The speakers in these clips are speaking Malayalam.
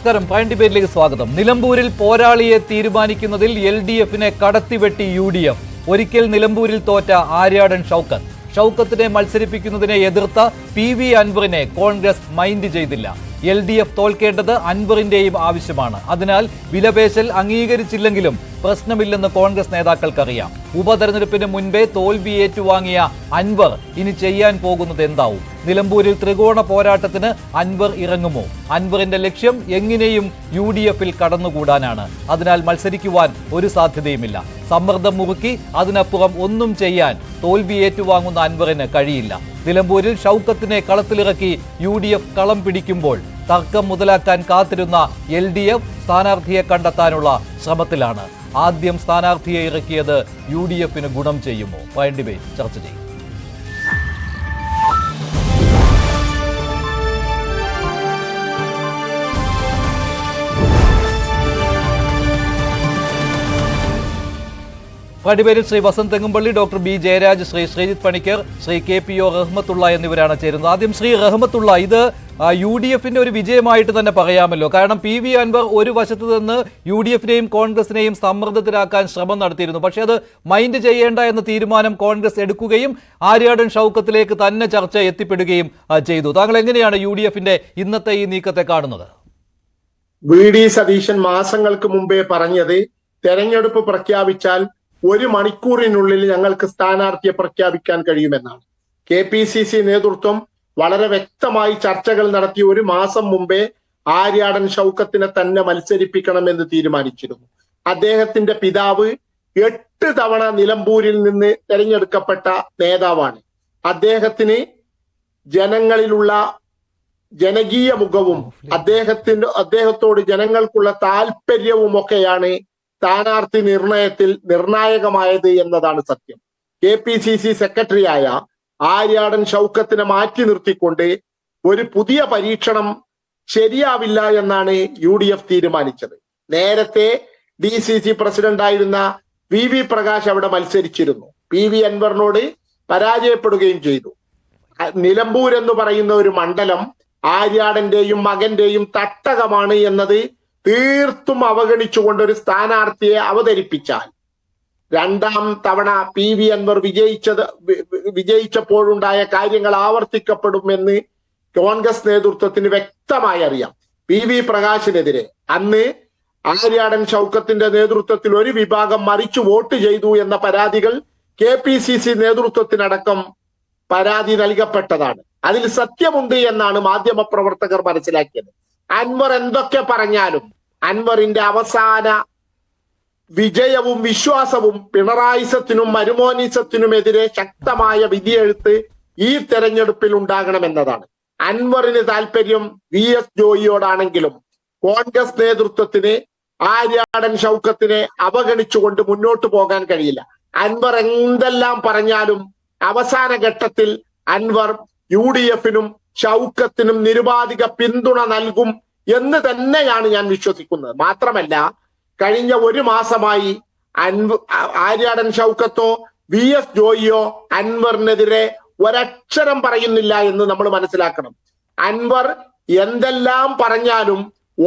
നമസ്കാരം. പ്രൈം ഡിബേറ്റിലേക്ക് സ്വാഗതം. നിലമ്പൂരിൽ പോരാളിയെ തീരുമാനിക്കുന്നതിൽ LDFനെ കടത്തിവെട്ടി UDF. ഒരിക്കൽ നിലമ്പൂരിൽ തോറ്റ ആര്യാടൻ ഷൗക്കത്തിനെ മത്സരിപ്പിക്കുന്നതിനെ എതിർത്ത PV അൻവറിനെ കോൺഗ്രസ് മൈൻഡ് ചെയ്തില്ല. LDF തോൽക്കേണ്ടത് അൻവറിന്റെയും ആവശ്യമാണ്. അതിനാൽ വിലപേശൽ അംഗീകരിച്ചില്ലെങ്കിലും പ്രശ്നമില്ലെന്ന് കോൺഗ്രസ് നേതാക്കൾക്കറിയാം. ഉപതെരഞ്ഞെടുപ്പിന് മുൻപേ തോൽവി ഏറ്റുവാങ്ങിയ അൻവർ ഇനി ചെയ്യാൻ പോകുന്നത് എന്താവും? നിലമ്പൂരിൽ ത്രികോണ പോരാട്ടത്തിന് അൻവർ ഇറങ്ങുമോ? അൻവറിന്റെ ലക്ഷ്യം എങ്ങനെയും UDFൽ കടന്നുകൂടാനാണ്. അതിനാൽ മത്സരിക്കുവാൻ ഒരു സാധ്യതയുമില്ല. സമ്മർദ്ദം മുറുക്കി അതിനപ്പുറം ഒന്നും ചെയ്യാൻ തോൽവി ഏറ്റുവാങ്ങുന്ന അൻവറിന് കഴിയില്ല. നിലമ്പൂരിൽ ഷൗക്കത്തിനെ കളത്തിലിറക്കി UDF കളം പിടിക്കുമ്പോൾ തർക്കം മുതലാക്കാൻ കാത്തിരുന്ന LDF സ്ഥാനാർത്ഥിയെ കണ്ടെത്താനുള്ള ശ്രമത്തിലാണ്. ആദ്യം സ്ഥാനാർത്ഥിയെ ഇറക്കിയത് UDFന് ഗുണം ചെയ്യുമോ? പ്രൈം ഡിബേറ്റ് ചർച്ച ചെയ്യും. ഡിബേറ്റിൽ Shri Vasanth Thengumpally, doctor B Jayaraj, Shri Sreejith Panicker, Shri KPO Rahmathulla എന്നിവരാണ് ചേരുന്നത്. ആദ്യം ശ്രീ റഹ്മത്തുള്ള, ഇത് UDFന്റെ ഒരു വിജയമായിട്ട് തന്നെ പറയാമല്ലോ. കാരണം PV അൻവർ ഒരു വശത്ത് നിന്ന് UDFനെയും കോൺഗ്രസിനെയും സമ്മർദ്ദത്തിലാക്കാൻ ശ്രമം നടത്തിയിരുന്നു. പക്ഷേ അത് മൈൻഡ് ചെയ്യേണ്ട എന്ന തീരുമാനം കോൺഗ്രസ് എടുക്കുകയും ആര്യാടൻ ഷൗക്കത്തിലേക്ക് തന്നെ ചർച്ച എത്തിപ്പെടുകയും ചെയ്തു. താങ്കൾ എങ്ങനെയാണ് UDFന്റെ ഇന്നത്തെ ഈ നീക്കത്തെ കാണുന്നത്? VD സതീശൻ മാസങ്ങൾക്ക് മുമ്പേ പറഞ്ഞത് തെരഞ്ഞെടുപ്പ് പ്രഖ്യാപിച്ചാൽ 1 മണിക്കൂറിനുള്ളിൽ ഞങ്ങൾക്ക് സ്ഥാനാർത്ഥിയെ പ്രഖ്യാപിക്കാൻ കഴിയുമെന്നാണ്. KPCC നേതൃത്വം വളരെ വ്യക്തമായി ചർച്ചകൾ നടത്തി 1 മാസം മുമ്പേ ആര്യാടൻ ഷൗക്കത്തിനെ തന്നെ മത്സരിപ്പിക്കണമെന്ന് തീരുമാനിച്ചിരുന്നു. അദ്ദേഹത്തിന്റെ പിതാവ് 8 തവണ നിലമ്പൂരിൽ നിന്ന് തെരഞ്ഞെടുക്കപ്പെട്ട നേതാവാണ്. ജനങ്ങളിലുള്ള ജനകീയ മുഖവും അദ്ദേഹത്തോട് ജനങ്ങൾക്കുള്ള താല്പര്യവും ഒക്കെയാണ് സ്ഥാനാർത്ഥി നിർണയത്തിൽ നിർണായകമായത് എന്നതാണ് സത്യം. KPCC സെക്രട്ടറിയായ ആര്യാടൻ ഷൗക്കത്തിനെ മാറ്റി നിർത്തിക്കൊണ്ട് ഒരു പുതിയ പരീക്ഷണം ശരിയാവില്ല എന്നാണ് UDF തീരുമാനിച്ചത്. നേരത്തെ DCC പ്രസിഡന്റായിരുന്ന VV പ്രകാശ് അവിടെ മത്സരിച്ചിരുന്നു. PV അൻവറിനോട് പരാജയപ്പെടുകയും ചെയ്തു. നിലമ്പൂർ എന്ന് പറയുന്ന ഒരു മണ്ഡലം ആര്യാടന്റെയും മകന്റെയും തട്ടകമാണ് എന്നത് തീർത്തും അവഗണിച്ചുകൊണ്ട് ഒരു സ്ഥാനാർത്ഥിയെ അവതരിപ്പിച്ചാൽ 2ാം തവണ PV അൻവർ വിജയിച്ചപ്പോഴുണ്ടായ കാര്യങ്ങൾ ആവർത്തിക്കപ്പെടുമെന്ന് കോൺഗ്രസ് നേതൃത്വത്തിന് വ്യക്തമായി അറിയാം. PV പ്രകാശിനെതിരെ അന്ന് ആര്യാടൻ ഷൗക്കത്തിന്റെ നേതൃത്വത്തിൽ ഒരു വിഭാഗം മറിച്ചു വോട്ട് ചെയ്തു എന്ന പരാതികൾ KPCC നേതൃത്വത്തിനടക്കം പരാതി നൽകപ്പെട്ടതാണ്. അതിൽ സത്യമുണ്ട് എന്നാണ് മാധ്യമപ്രവർത്തകർ മനസ്സിലാക്കിയത്. അൻവർ എന്തൊക്കെ പറഞ്ഞാലും അൻവറിന്റെ അവസാന വിജയവും വിശ്വാസവും പിണറായിസത്തിനും മരുമോനിസത്തിനുമെതിരെ ശക്തമായ വിധിയെഴുത്ത് ഈ തെരഞ്ഞെടുപ്പിൽ ഉണ്ടാകണമെന്നതാണ്. അൻവറിന് താല്പര്യം VS ജോയിയോടാണെങ്കിലും കോൺഗ്രസ് നേതൃത്വത്തിന് ആര്യാടൻ ഷൗക്കത്തിനെ അവഗണിച്ചുകൊണ്ട് മുന്നോട്ട് പോകാൻ കഴിയില്ല. അൻവർ എന്തെല്ലാം പറഞ്ഞാലും അവസാന ഘട്ടത്തിൽ അൻവർ UDFനും ഷൗക്കത്തിനും നിരുപാധിക പിന്തുണ നൽകും എന്ന് തന്നെയാണ് ഞാൻ വിശ്വസിക്കുന്നത്. മാത്രമല്ല, കഴിഞ്ഞ 1 മാസമായി ആര്യാടൻ ഷൗക്കത്തോ VS ജോയിയോ അൻവറിനെതിരെ ഒരക്ഷരം പറയുന്നില്ല എന്ന് നമ്മൾ മനസ്സിലാക്കണം. അൻവർ എന്തെല്ലാം പറഞ്ഞാലും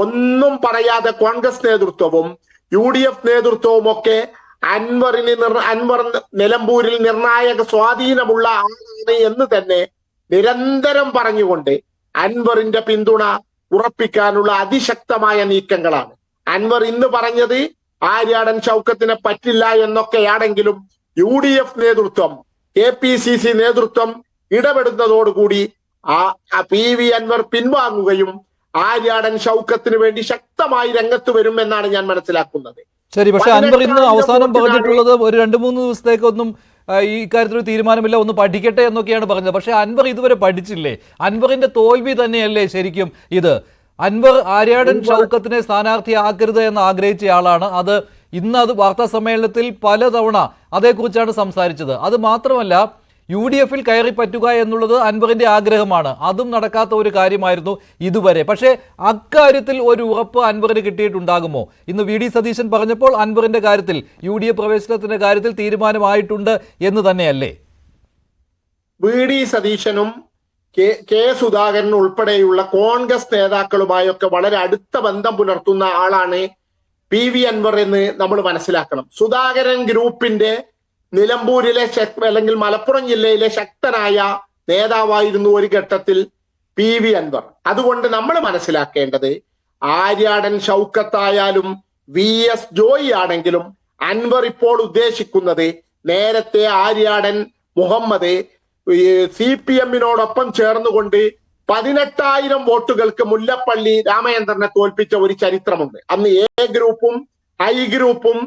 ഒന്നും പറയാതെ കോൺഗ്രസ് നേതൃത്വവും UDF നേതൃത്വവും ഒക്കെ അൻവർ നിലമ്പൂരിൽ നിർണായക സ്വാധീനമുള്ള ആളാണ് എന്ന് തന്നെ നിരന്തരം പറഞ്ഞുകൊണ്ട് അൻവറിന്റെ പിന്തുണ ഉറപ്പിക്കാനുള്ള അതിശക്തമായ നീക്കങ്ങളാണ്. അൻവർ ഇന്ന് പറഞ്ഞത് ആര്യാടൻ ഷൗക്കത്തിനെ പറ്റില്ല എന്നൊക്കെയാണെങ്കിലും UDF നേതൃത്വം KPCC നേതൃത്വം ഇടപെടുന്നതോടുകൂടി PV അൻവർ പിൻവാങ്ങുകയും ആര്യാടൻ ഷൗക്കത്തിന് വേണ്ടി ശക്തമായി രംഗത്ത് വരുമെന്നാണ് ഞാൻ മനസ്സിലാക്കുന്നത്. ശരി, പക്ഷെ അൻവർ ഇന്ന് അവസാനം പറഞ്ഞിട്ടുള്ളത് ഒരു 2-3 ദിവസത്തേക്കൊന്നും ഈ കാര്യത്തിൽ തീരുമാനമില്ല, ഒന്ന് പഠിക്കട്ടെ എന്നൊക്കെയാണ് പറഞ്ഞത്. പക്ഷെ അൻവർ ഇതുവരെ പഠിച്ചില്ലേ? അൻവറിന്റെ തോൽവി തന്നെയല്ലേ ശരിക്കും ഇത്? അൻവർ ആര്യാടൻ ഷൗക്കത്തിനെ സ്ഥാനാർത്ഥിയാക്കരുത് എന്ന് ആഗ്രഹിച്ച ആളാണ്. ഇന്ന് വാർത്താ സമ്മേളനത്തിൽ പലതവണ അതേക്കുറിച്ചാണ് സംസാരിച്ചത്. അത് മാത്രമല്ല, UDFൽ കയറി പറ്റുക എന്നുള്ളത് അൻവറിന്റെ ആഗ്രഹമാണ്. അതും നടക്കാത്ത ഒരു കാര്യമായിരുന്നു ഇതുവരെ. പക്ഷേ അക്കാര്യത്തിൽ ഒരു ഉറപ്പ് അൻവറിന് കിട്ടിയിട്ടുണ്ടാകുമോ? ഇന്ന് VD സതീശൻ പറഞ്ഞപ്പോൾ അൻവറിന്റെ കാര്യത്തിൽ UDF പ്രവേശനത്തിന്റെ കാര്യത്തിൽ തീരുമാനമായിട്ടുണ്ട് എന്ന് തന്നെയല്ലേ? VD സതീശനും കെ സുധാകരൻ ഉൾപ്പെടെയുള്ള കോൺഗ്രസ് നേതാക്കളുമായൊക്കെ വളരെ അടുത്ത ബന്ധം പുലർത്തുന്ന ആളാണ് PV അൻവർ എന്ന് നമ്മൾ മനസ്സിലാക്കണം. സുധാകരൻ ഗ്രൂപ്പിന്റെ നിലമ്പൂരിലെ അല്ലെങ്കിൽ മലപ്പുറം ജില്ലയിലെ ശക്തനായ നേതാവായിരുന്നു ഒരു ഘട്ടത്തിൽ PV അൻവർ. അതുകൊണ്ട് നമ്മൾ മനസ്സിലാക്കേണ്ടത് ആര്യാടൻ ഷൗക്കത്തായാലും VS ജോയി ആണെങ്കിലും അൻവർ ഇപ്പോൾ ഉദ്ദേശിക്കുന്നത് നേരത്തെ ആര്യാടൻ മുഹമ്മദ് CPM-നോടൊപ്പം ചേർന്നുകൊണ്ട് 18,000 വോട്ടുകൾക്ക് മുല്ലപ്പള്ളി രാമചന്ദ്രനെ തോൽപ്പിച്ച ഒരു ചരിത്രമുണ്ട്. അന്ന് A ഗ്രൂപ്പും I ഗ്രൂപ്പും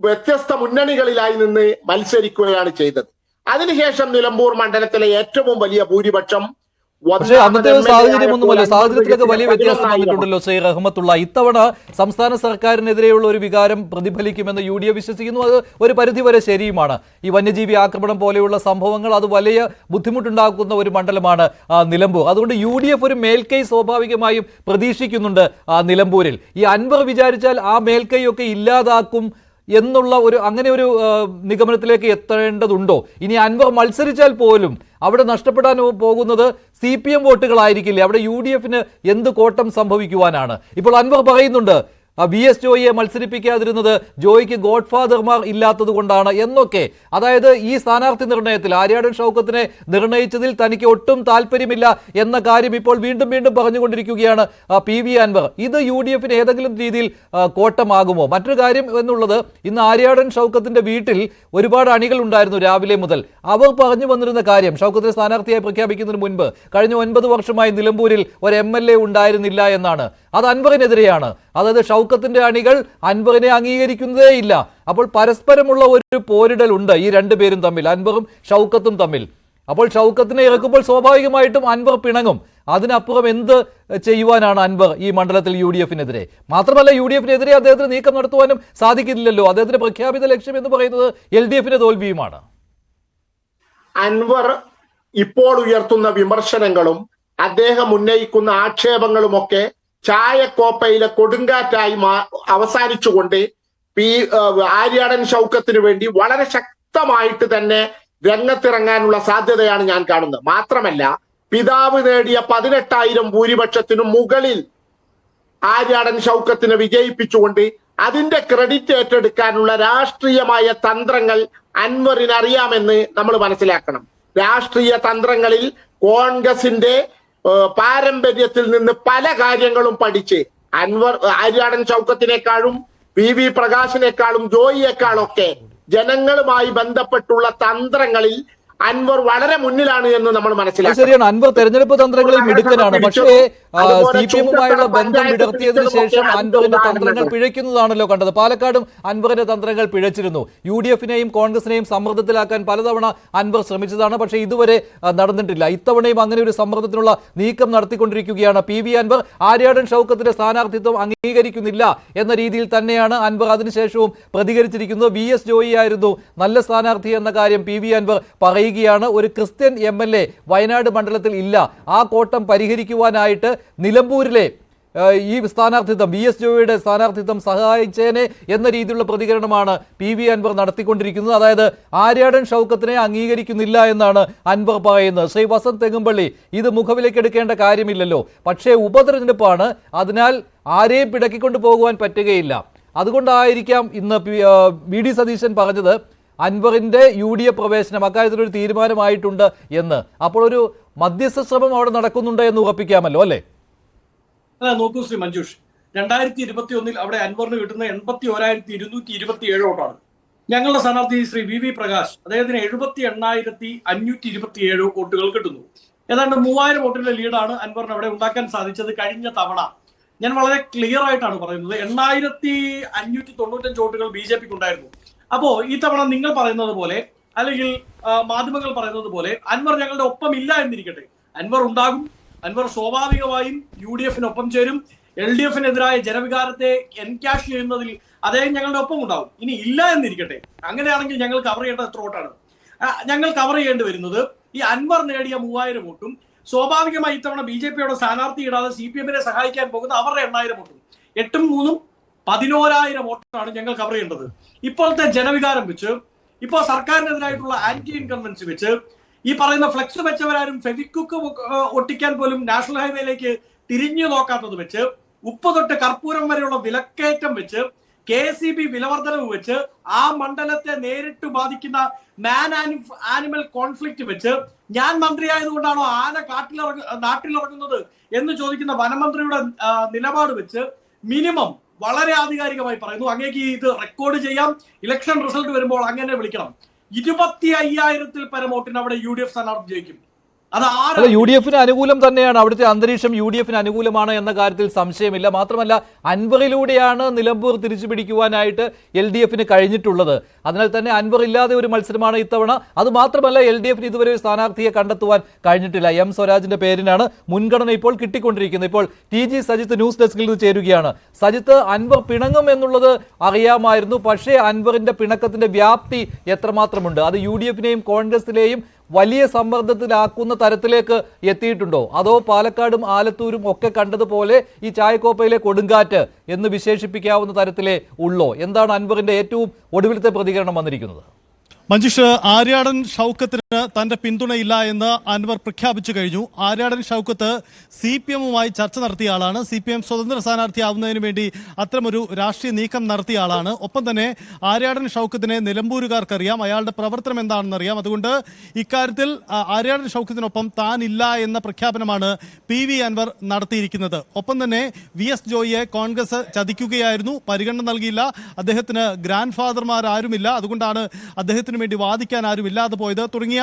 വ്യത്യസ്ത മുന്നണികളിലായി നിന്ന് മത്സരിക്കുകയാണ് ചെയ്തത്. അതിനുശേഷം നിലമ്പൂർ മണ്ഡലത്തിലെ ഏറ്റവും വലിയ ഭൂരിപക്ഷം പക്ഷേ അന്നത്തെ സാഹചര്യമൊന്നുമല്ല, സാഹചര്യത്തിലൊക്കെ വലിയ വ്യത്യാസം വന്നിട്ടുണ്ടല്ലോ ശ്രീ റഹ്മത്തുള്ള. ഇത്തവണ സംസ്ഥാന സർക്കാരിനെതിരെയുള്ള ഒരു വികാരം പ്രതിഫലിക്കുമെന്ന് UDF വിശ്വസിക്കുന്നു. അത് ഒരു പരിധിവരെ ശരിയുമാണ്. ഈ വന്യജീവി ആക്രമണം പോലെയുള്ള സംഭവങ്ങൾ അത് വലിയ ബുദ്ധിമുട്ടുണ്ടാക്കുന്ന ഒരു മണ്ഡലമാണ് നിലമ്പൂർ. അതുകൊണ്ട് UDF ഒരു മേൽക്കൈ സ്വാഭാവികമായും പ്രതീക്ഷിക്കുന്നുണ്ട് നിലമ്പൂരിൽ. ഈ അൻവർ വിചാരിച്ചാൽ ആ മേൽക്കൈയൊക്കെ ഇല്ലാതാക്കും എന്നുള്ള അങ്ങനെ ഒരു നിഗമനത്തിലേക്ക് എത്തേണ്ടതുണ്ടോ? ഇനി അൻവർ മത്സരിച്ചാൽ പോലും അവിടെ നഷ്ടപ്പെടാൻ പോകുന്നത് CPM വോട്ടുകളായിരിക്കില്ലേ? അവിടെ UDF-ന് എന്ത് കോട്ടം സംഭവിക്കുവാനാണ്? ഇപ്പോൾ അൻവർ പറയുന്നുണ്ട് VS ജോയിയെ മത്സരിപ്പിക്കാതിരുന്നത് ജോയിക്ക് ഗോഡ് ഫാദർമാർ ഇല്ലാത്തത് കൊണ്ടാണ് എന്നൊക്കെ. അതായത് ഈ സ്ഥാനാർത്ഥി നിർണയത്തിൽ ആര്യാടൻ ഷൗക്കത്തിനെ നിർണയിച്ചതിൽ തനിക്ക് ഒട്ടും താല്പര്യമില്ല എന്ന കാര്യം ഇപ്പോൾ വീണ്ടും വീണ്ടും പറഞ്ഞുകൊണ്ടിരിക്കുകയാണ് PV അൻവർ. ഇത് UDF-ന് ഏതെങ്കിലും രീതിയിൽ കോട്ടമാകുമോ? മറ്റൊരു കാര്യം എന്നുള്ളത്, ഇന്ന് ആര്യാടൻ ഷൗക്കത്തിന്റെ വീട്ടിൽ ഒരുപാട് അണികൾ ഉണ്ടായിരുന്നു രാവിലെ മുതൽ. അവർ പറഞ്ഞു വന്നിരുന്ന കാര്യം, ഷൗക്കത്തിനെ സ്ഥാനാർത്ഥിയായി പ്രഖ്യാപിക്കുന്നതിന് മുൻപ് കഴിഞ്ഞ 9 വർഷമായി നിലമ്പൂരിൽ ഒരു MLA ഉണ്ടായിരുന്നില്ല എന്നാണ്. അത് അൻവറിനെതിരെയാണ്. അതായത് ഷൗക്കത്തിന്റെ അണികൾ അൻവറിനെ അംഗീകരിക്കുന്നതേ ഇല്ല. അപ്പോൾ പരസ്പരമുള്ള ഒരു പോരിടൽ ഉണ്ട് ഈ രണ്ടുപേരും തമ്മിൽ, അൻവറും ഷൗക്കത്തും തമ്മിൽ. അപ്പോൾ ഷൗക്കത്തിനെ ഇറക്കുമ്പോൾ സ്വാഭാവികമായിട്ടും അൻവർ പിണങ്ങും. അതിനപ്പുറം എന്ത് ചെയ്യുവാനാണ് അൻവർ ഈ മണ്ഡലത്തിൽ UDF-നെതിരെ? മാത്രമല്ല UDF-നെതിരെ അദ്ദേഹത്തിന് നീക്കം നടത്തുവാനും സാധിക്കില്ലല്ലോ. അദ്ദേഹത്തിന്റെ പ്രഖ്യാപിത ലക്ഷ്യം എന്ന് പറയുന്നത് LDF-ന്റെ തോൽവിയുമാണ്. അൻവർ ഇപ്പോൾ ഉയർത്തുന്ന വിമർശനങ്ങളും അദ്ദേഹം ഉന്നയിക്കുന്ന ആക്ഷേപങ്ങളുമൊക്കെ ചായക്കോപ്പയിലെ കൊടുങ്കാറ്റായി അവസാനിച്ചുകൊണ്ട് ആര്യാടൻ ഷൗക്കത്തിന് വേണ്ടി വളരെ ശക്തമായിട്ട് തന്നെ രംഗത്തിറങ്ങാനുള്ള സാധ്യതയാണ് ഞാൻ കാണുന്നത്. മാത്രമല്ല, പിതാവ് നേടിയ 18,000 ഭൂരിപക്ഷത്തിനു മുകളിൽ ആര്യാടൻ ഷൗക്കത്തിനെ വിജയിപ്പിച്ചുകൊണ്ട് അതിന്റെ ക്രെഡിറ്റ് ഏറ്റെടുക്കാനുള്ള രാഷ്ട്രീയമായ തന്ത്രങ്ങൾ അൻവറിന് അറിയാമെന്ന് നമ്മൾ മനസ്സിലാക്കണം. രാഷ്ട്രീയ തന്ത്രങ്ങളിൽ കോൺഗ്രസിന്റെ പാരമ്പര്യത്തിൽ നിന്ന് പല കാര്യങ്ങളും പഠിച്ച് ആര്യാടൻ ഷൗക്കത്തിനേക്കാളും PV പ്രകാശിനേക്കാളും ജോയിയേക്കാളൊക്കെ ജനങ്ങളുമായി ബന്ധപ്പെട്ടുള്ള തന്ത്രങ്ങളിൽ അൻവർ വളരെ മുന്നിലാണ് എന്ന് നമ്മൾ മനസ്സിലാക്കണം. ശരിയാണ്, അൻവർ തെരഞ്ഞെടുപ്പ് തന്ത്രങ്ങളിൽ മിടുക്കനാണ്. പക്ഷേ CPM-ുമായുള്ള ബന്ധം വിടർത്തിയതിനു ശേഷം അൻവറിന്റെ തന്ത്രങ്ങൾ പിഴയ്ക്കുന്നതാണല്ലോ കണ്ടത്. പാലക്കാടും അൻവറിന്റെ തന്ത്രങ്ങൾ പിഴച്ചിരുന്നു. UDF-നെയും കോൺഗ്രസിനെയും സമ്മർദ്ദത്തിലാക്കാൻ പലതവണ അൻവർ ശ്രമിച്ചതാണ്. പക്ഷേ ഇതുവരെ നടന്നിട്ടില്ല. ഇത്തവണയും അങ്ങനെ ഒരു സമ്മർദ്ദത്തിനുള്ള നീക്കം നടത്തിക്കൊണ്ടിരിക്കുകയാണ് PV അൻവർ. ആര്യാടൻ ഷൗക്കത്തിന്റെ സ്ഥാനാർത്ഥിത്വം അംഗീകരിക്കുന്നില്ല എന്ന രീതിയിൽ തന്നെയാണ് അൻവർ അതിനുശേഷവും പ്രതികരിച്ചിരിക്കുന്നത്. VS ജോയി ആയിരുന്നു നല്ല സ്ഥാനാർത്ഥി എന്ന കാര്യം PV അൻവർ പറയുകയാണ്. ഒരു ക്രിസ്ത്യൻ MLA വയനാട് മണ്ഡലത്തിൽ ഇല്ല. ആ കോട്ടം പരിഹരിക്കുവാനായിട്ട് നിലമ്പൂരിലെ ഈ സ്ഥാനാർത്ഥിത്വം, VS ജോയിയുടെ സ്ഥാനാർത്ഥിത്വം സഹായിച്ചേനെ എന്ന രീതിയിലുള്ള പ്രതികരണമാണ് PV അൻവർ നടത്തിക്കൊണ്ടിരിക്കുന്നത്. അതായത് ആര്യാടൻ ഷൗക്കത്തിനെ അംഗീകരിക്കുന്നില്ല എന്നാണ് അൻവർ പറയുന്നത്. ശ്രീ വസന്ത് തെങ്ങുംപള്ളി, ഇത് മുഖവിലേക്കെടുക്കേണ്ട കാര്യമില്ലല്ലോ. പക്ഷേ ഉപതെരഞ്ഞെടുപ്പാണ്, അതിനാൽ ആരെയും പിടക്കിക്കൊണ്ട് പോകുവാൻ പറ്റുകയില്ല. അതുകൊണ്ടായിരിക്കാം ഇന്ന് VD സതീശൻ പറഞ്ഞത് അൻവറിന്റെ UDF പ്രവേശനം അക്കാര്യത്തിലൊരു തീരുമാനമായിട്ടുണ്ട് എന്ന്. അപ്പോൾ ഒരു മധ്യസ്ഥ ശ്രമം അവിടെ നടക്കുന്നുണ്ട് എന്ന് ഉറപ്പിക്കാമല്ലോ അല്ലേ? അല്ല, നോക്കൂ ശ്രീ മഞ്ജുഷ്, 2021 അവിടെ അൻവറിന് കിട്ടുന്ന 81,227 വോട്ടാണ്. ഞങ്ങളുടെ സ്ഥാനാർത്ഥി ശ്രീ VV പ്രകാശ്, അദ്ദേഹത്തിന് 78,527 വോട്ടുകൾ കിട്ടുന്നു. ഏതാണ്ട് 3000 വോട്ടിന്റെ ലീഡാണ് അൻവറിന് അവിടെ ഉണ്ടാക്കാൻ സാധിച്ചത് കഴിഞ്ഞ തവണ. ഞാൻ വളരെ ക്ലിയർ ആയിട്ടാണ് പറയുന്നത്. 8,595 വോട്ടുകൾ BJPക്ക് ഉണ്ടായിരുന്നു. അപ്പോ ഈ തവണ നിങ്ങൾ പറയുന്നത് പോലെ, അല്ലെങ്കിൽ മാധ്യമങ്ങൾ പറയുന്നത് പോലെ അൻവർ ഞങ്ങളുടെ ഒപ്പം ഇല്ല എന്നിരിക്കട്ടെ, അൻവർ ഉണ്ടാകും. അൻവർ സ്വാഭാവികമായും UDF-നൊപ്പം ചേരും. LDF-നെതിരായ ജനവികാരത്തെ എൻകാഷ് ചെയ്യുന്നതിൽ അദ്ദേഹം ഞങ്ങളുടെ ഒപ്പം ഉണ്ടാവും. ഇനി ഇല്ല എന്നിരിക്കട്ടെ, അങ്ങനെയാണെങ്കിൽ ഞങ്ങൾ കവർ ചെയ്യേണ്ടത് എത്ര വോട്ടാണ്? ഞങ്ങൾ കവർ ചെയ്യേണ്ടി വരുന്നത് ഈ അൻവർ നേടിയ 3000 വോട്ടും സ്വാഭാവികമായി ഇത്തവണ BJPയുടെ സ്ഥാനാർത്ഥി ഇടാതെ CPM-നെ സഹായിക്കാൻ പോകുന്ന അവരുടെ 8000 വോട്ടും 8ഉം 3ഉം 11,000 വോട്ടാണ് ഞങ്ങൾ കവർ ചെയ്യേണ്ടത്. ഇപ്പോഴത്തെ ജനവികാരം വെച്ച്, ഇപ്പോൾ സർക്കാരിനെതിരായിട്ടുള്ള ആന്റി ഇൻകൺവെൻസി വെച്ച് ഈ പറയുന്ന ഫ്ലെക്സ് വെച്ചവരാരും ഫെവിക്വിക്ക് ഒട്ടിക്കാൻ പോലും നാഷണൽ ഹൈവേയിലേക്ക് തിരിഞ്ഞു നോക്കാത്തത് വെച്ച്, ഉപ്പ് തൊട്ട് കർപ്പൂരം വരെയുള്ള വിലക്കയറ്റം വെച്ച്, KSEB വിലവർദ്ധനവ് വെച്ച്, ആ മണ്ഡലത്തെ നേരിട്ട് ബാധിക്കുന്ന മാൻ ആനിമൽ കോൺഫ്ലിക്റ്റ് വെച്ച്, ഞാൻ മന്ത്രിയായതുകൊണ്ടാണോ ആന നാട്ടിലിറങ്ങുന്നത് എന്ന് ചോദിക്കുന്ന വനമന്ത്രിയുടെ നിലപാട് വെച്ച് മിനിമം വളരെ ആധികാരികമായി പറയുന്നു, അങ്ങേക്ക് ഇത് റെക്കോർഡ് ചെയ്യാം, ഇലക്ഷൻ റിസൾട്ട് വരുമ്പോൾ അങ്ങനെ വിളിക്കണം. 25,000-ൽ പരം വോട്ടിന് അവിടെ UDF സ്ഥാനാർത്ഥി ജയിക്കും. അല്ല, UDF അനുകൂലം തന്നെയാണ്. അവിടുത്തെ അന്തരീക്ഷം UDF അനുകൂലമാണ് എന്ന കാര്യത്തിൽ സംശയമില്ല. മാത്രമല്ല, അൻവറിലൂടെയാണ് നിലമ്പൂർ തിരിച്ചു പിടിക്കുവാനായിട്ട് LDF കഴിഞ്ഞിട്ടുള്ളത്. അതിനാൽ തന്നെ അൻവർ ഇല്ലാതെ ഒരു മത്സരമാണ് ഇത്തവണ. അത് മാത്രമല്ല, LDF ഇതുവരെ ഒരു സ്ഥാനാർത്ഥിയെ കണ്ടെത്തുവാൻ കഴിഞ്ഞിട്ടില്ല. M സ്വരാജിന്റെ പേരിനാണ് മുൻഗണന ഇപ്പോൾ കിട്ടിക്കൊണ്ടിരിക്കുന്നത്. ഇപ്പോൾ TG സജിത്ത് ന്യൂസ് ഡെസ്കിൽ നിന്ന് ചേരുകയാണ്. സജിത്ത്, അൻവർ പിണങ്ങും എന്നുള്ളത് അറിയാമായിരുന്നു. പക്ഷേ അൻവറിന്റെ പിണക്കത്തിന്റെ വ്യാപ്തി എത്രമാത്രമുണ്ട്? അത് UDF കോൺഗ്രസിലെയും വലിയ സമ്മർദ്ദത്തിലാക്കുന്ന തരത്തിലേക്ക് എത്തിയിട്ടുണ്ടോ? അതോ പാലക്കാടും ആലത്തൂരും ഒക്കെ കണ്ടതുപോലെ ഈ ചായക്കോപ്പയിലെ കൊടുങ്കാറ്റ് എന്ന് വിശേഷിപ്പിക്കാവുന്ന തരത്തിലേ ഉള്ളോ? എന്താണ് അൻവറിന്റെ ഏറ്റവും ഒടുവിലത്തെ പ്രതികരണം വന്നിരിക്കുന്നത്? മഞ്ജുഷ്, ആര്യാടൻ ഷൗക്കത്തിന് തന്റെ പിന്തുണയില്ല എന്ന് അൻവർ പ്രഖ്യാപിച്ചു കഴിഞ്ഞു. ആര്യാടൻ ഷൗക്കത്ത് CPM-വുമായി ചർച്ച നടത്തിയ ആളാണ്. CPM സ്വതന്ത്ര സ്ഥാനാർത്ഥിയാവുന്നതിന് വേണ്ടി അത്തരമൊരു രാഷ്ട്രീയ നീക്കം നടത്തിയ ആളാണ്. ഒപ്പം തന്നെ ആര്യാടൻ ഷൗക്കത്തിനെ നിലമ്പൂരുകാർക്കറിയാം, അയാളുടെ പ്രവർത്തനം എന്താണെന്നറിയാം. അതുകൊണ്ട് ഇക്കാര്യത്തിൽ ആര്യാടൻ ഷൗക്കത്തിനൊപ്പം താനില്ല എന്ന പ്രഖ്യാപനമാണ് PV അൻവർ നടത്തിയിരിക്കുന്നത്. ഒപ്പം തന്നെ VS ജോയിയെ കോൺഗ്രസ് ചതിക്കുകയായിരുന്നു, പരിഗണന നൽകിയില്ല. അദ്ദേഹത്തിന് ഗ്രാൻഡ് ഫാദർമാരാരുമില്ല, അതുകൊണ്ടാണ് അദ്ദേഹത്തിന് വേണ്ടി വാദിക്കാൻ ആരും ഇല്ലാതെ പോയത് തുടങ്ങിയ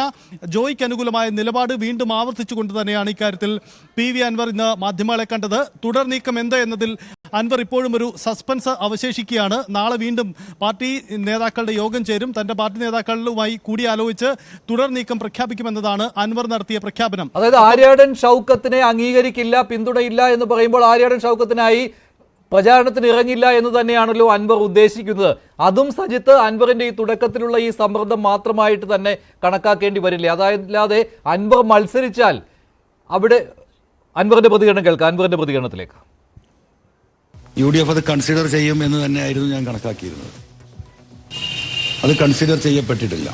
ജോയിക്ക് അനുകൂലമായ നിലപാട് വീണ്ടും ആവർത്തിച്ചുകൊണ്ട് തന്നെയാണ് ഇക്കാര്യത്തിൽ PV അൻവർ ഇന്ന് മാധ്യമങ്ങളെ കണ്ടത്. തുടർ നീക്കം എന്ത് എന്നതിൽ അൻവർ ഇപ്പോഴും ഒരു സസ്പെൻസ് അവശേഷിക്കുകയാണ്. നാളെ വീണ്ടും പാർട്ടി നേതാക്കളുടെ യോഗം ചേരും. തന്റെ പാർട്ടി നേതാക്കളുമായി കൂടിയാലോചിച്ച് തുടർ നീക്കം പ്രഖ്യാപിക്കുമെന്നതാണ് അൻവർ നടത്തിയ പ്രഖ്യാപനം. അതായത് ആര്യാടൻ ഷൗക്കത്തിനെ അംഗീകരിക്കില്ല, പിന്തുണയില്ല എന്ന് പറയുമ്പോൾ ആര്യാടൻ ഷൗക്കത്തിനായി പ്രചാരണത്തിന് ഇറങ്ങില്ല എന്ന് തന്നെയാണല്ലോ അൻവർ ഉദ്ദേശിക്കുന്നത്. അതും സജിത്ത് അൻവറിന്റെ ഈ തുടക്കത്തിലുള്ള ഈ സമ്മർദ്ദം മാത്രമായിട്ട് തന്നെ കണക്കാക്കേണ്ടി വരില്ലേ? അതായത് അൻവർ മത്സരിച്ചാൽ അവിടെ അൻവറിന്റെ പ്രതികരണം കേൾക്കാം. അൻവറിന്റെ പ്രതികരണത്തിലേക്ക്. UDF അത് കൺസിഡർ ചെയ്യും എന്ന് തന്നെയായിരുന്നു ഞാൻ കണക്കാക്കിയിരുന്നത്. അത് കൺസിഡർ ചെയ്യപ്പെട്ടിട്ടില്ല.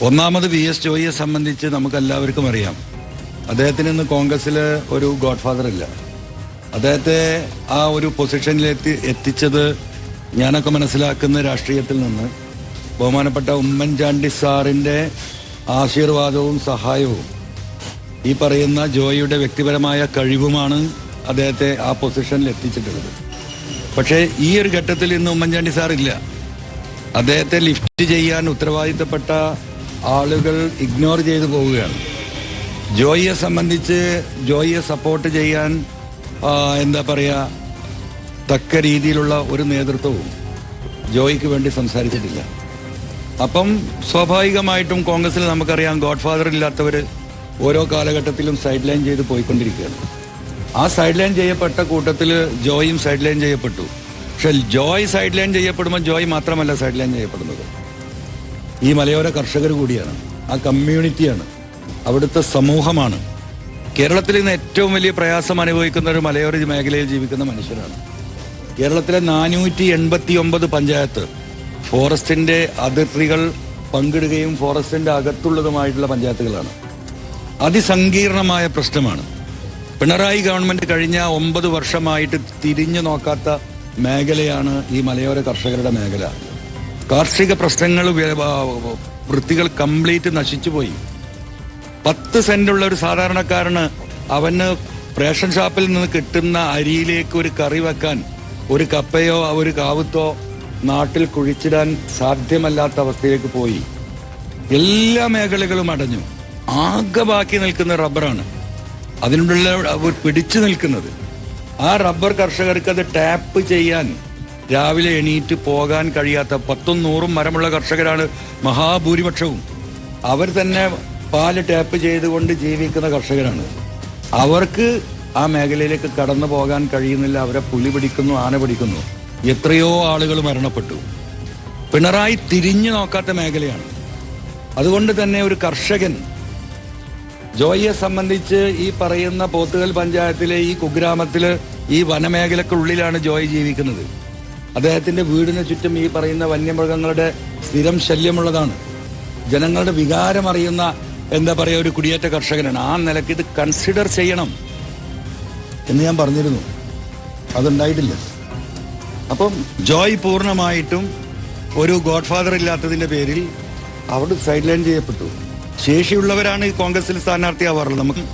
ഒന്നാമത് VS ജോയിയെ സംബന്ധിച്ച് നമുക്ക് എല്ലാവർക്കും അറിയാം, അദ്ദേഹത്തിന് ഇന്ന് കോൺഗ്രസിൽ ഒരു ഗോഡ് ഫാദർ ഇല്ല. അദ്ദേഹത്തെ ആ ഒരു പൊസിഷനിലേക്ക് എത്തിച്ചത് ഞാനൊക്കെ മനസ്സിലാക്കുന്ന രാഷ്ട്രീയത്തിൽ നിന്ന് ബഹുമാനപ്പെട്ട ഉമ്മൻചാണ്ടി സാറിന്റെ ആശീർവാദവും സഹായവും ഈ പറയുന്ന ജോയിയുടെ വ്യക്തിപരമായ കഴിവുമാണ് അദ്ദേഹത്തെ ആ പൊസിഷനിൽ എത്തിച്ചിട്ടുള്ളത്. പക്ഷേ ഈ ഒരു ഘട്ടത്തിൽ ഇന്ന് ഉമ്മൻചാണ്ടി സാറില്ല. അദ്ദേഹത്തെ ലിഫ്റ്റ് ചെയ്യാൻ ഉത്തരവാദിത്തപ്പെട്ട ആളുകൾ ഇഗ്നോർ ചെയ്തു പോവുകയാണ്. ജോയിയെ സംബന്ധിച്ച് ജോയിയെ സപ്പോർട്ട് ചെയ്യാൻ എന്താ പറയുക, തക്ക രീതിയിലുള്ള ഒരു നേതൃത്വവും ജോയിക്ക് വേണ്ടി സംസാരിച്ചിട്ടില്ല. അപ്പം സ്വാഭാവികമായിട്ടും കോൺഗ്രസിൽ നമുക്കറിയാം, ഗോഡ് ഫാദർ ഇല്ലാത്തവർ ഓരോ കാലഘട്ടത്തിലും സൈഡ് ലൈൻ ചെയ്ത് പോയിക്കൊണ്ടിരിക്കുകയാണ്. ആ സൈഡ് ലൈൻ ചെയ്യപ്പെട്ട കൂട്ടത്തിൽ ജോയും സൈഡ് ലൈൻ ചെയ്യപ്പെട്ടു. പക്ഷെ ജോയ് സൈഡ് ലൈൻ ചെയ്യപ്പെടുമ്പോൾ ജോയ് മാത്രമല്ല സൈഡ് ലൈൻ ചെയ്യപ്പെടുന്നത്, ഈ മലയോര കർഷകർ കൂടിയാണ്, ആ കമ്മ്യൂണിറ്റിയാണ്, അവിടുത്തെ സമൂഹമാണ്. കേരളത്തിൽ ഇന്ന് ഏറ്റവും വലിയ പ്രയാസം അനുഭവിക്കുന്ന ഒരു മലയോര മേഖലയിൽ ജീവിക്കുന്ന മനുഷ്യരാണ്. കേരളത്തിലെ 489 പഞ്ചായത്ത് ഫോറസ്റ്റിന്റെ അതിർത്തികൾ പങ്കിടുകയും ഫോറസ്റ്റിന്റെ അകത്തുള്ളതുമായിട്ടുള്ള പഞ്ചായത്തുകളാണ്. അതിസങ്കീർണമായ പ്രശ്നമാണ്. പിണറായി ഗവൺമെന്റ് കഴിഞ്ഞ 9 വർഷമായിട്ട് തിരിഞ്ഞു നോക്കാത്ത മേഖലയാണ് ഈ മലയോര കർഷകരുടെ മേഖല. കാർഷിക പ്രശ്നങ്ങൾ, വൃത്തികൾ കംപ്ലീറ്റ് നശിച്ചുപോയി. 10 സെന്റുള്ള ഒരു സാധാരണക്കാരന് അവന് റേഷൻ ഷാപ്പിൽ നിന്ന് കിട്ടുന്ന അരിയിലേക്ക് ഒരു കറി വെക്കാൻ ഒരു കപ്പയോ ഒരു കാവുത്തോ നാട്ടിൽ കുഴിച്ചിടാൻ സാധ്യമല്ലാത്ത അവസ്ഥയിലേക്ക് പോയി. എല്ലാ മേഖലകളും അടഞ്ഞു. ആകെ ബാക്കി നിൽക്കുന്ന റബ്ബറാണ്. അതിനുള്ള പിടിച്ചു നിൽക്കുന്നത്. ആ റബ്ബർ കർഷകർക്ക് അത് ടാപ്പ് ചെയ്യാൻ രാവിലെ എണീറ്റ് പോകാൻ കഴിയാത്ത 10ഉം 100ഉം മരമുള്ള കർഷകരാണ് മഹാഭൂരിപക്ഷവും. അവർ തന്നെ പാല് ടാപ്പ് ചെയ്തുകൊണ്ട് ജീവിക്കുന്ന കർഷകരാണ്. അവർക്ക് ആ മേഖലയിലേക്ക് കടന്നു പോകാൻ കഴിയുന്നില്ല. അവരെ പുലി പിടിക്കുന്നു, ആന പിടിക്കുന്നു. എത്രയോ ആളുകൾ മരണപ്പെട്ടു. പിണറായി തിരിഞ്ഞു നോക്കാത്ത മേഖലയാണ്. അതുകൊണ്ട് തന്നെ ഒരു കർഷകൻ ജോയിയെ സംബന്ധിച്ച് ഈ പറയുന്ന പോത്തുകൽ പഞ്ചായത്തിലെ ഈ കുഗ്രാമത്തില് ഈ വനമേഖലക്കുള്ളിലാണ് ജോയ് ജീവിക്കുന്നത്. അദ്ദേഹത്തിന്റെ വീടിന് ചുറ്റും ഈ പറയുന്ന വന്യമൃഗങ്ങളുടെ സ്ഥിരം ശല്യമുള്ളതാണ്. ജനങ്ങളുടെ വികാരം അറിയുന്ന എന്താ പറയുക, ഒരു കുടിയേറ്റ കർഷകനാണ്. ആ നിലയ്ക്ക് ഇത് കൺസിഡർ ചെയ്യണം എന്ന് ഞാൻ പറഞ്ഞിരുന്നു. അതുണ്ടായിട്ടില്ല. അപ്പം ജോയ് പൂർണ്ണമായിട്ടും ഒരു ഗോഡ് ഫാദർ ഇല്ലാത്തതിന്റെ പേരിൽ അവിടെ സൈഡ് ലൈൻ ചെയ്യപ്പെട്ടു. ശേഷിയുള്ളവരാണ് ഈ കോൺഗ്രസിൽ സ്ഥാനാർത്ഥിയാവാറുള്ളത്. നമുക്ക്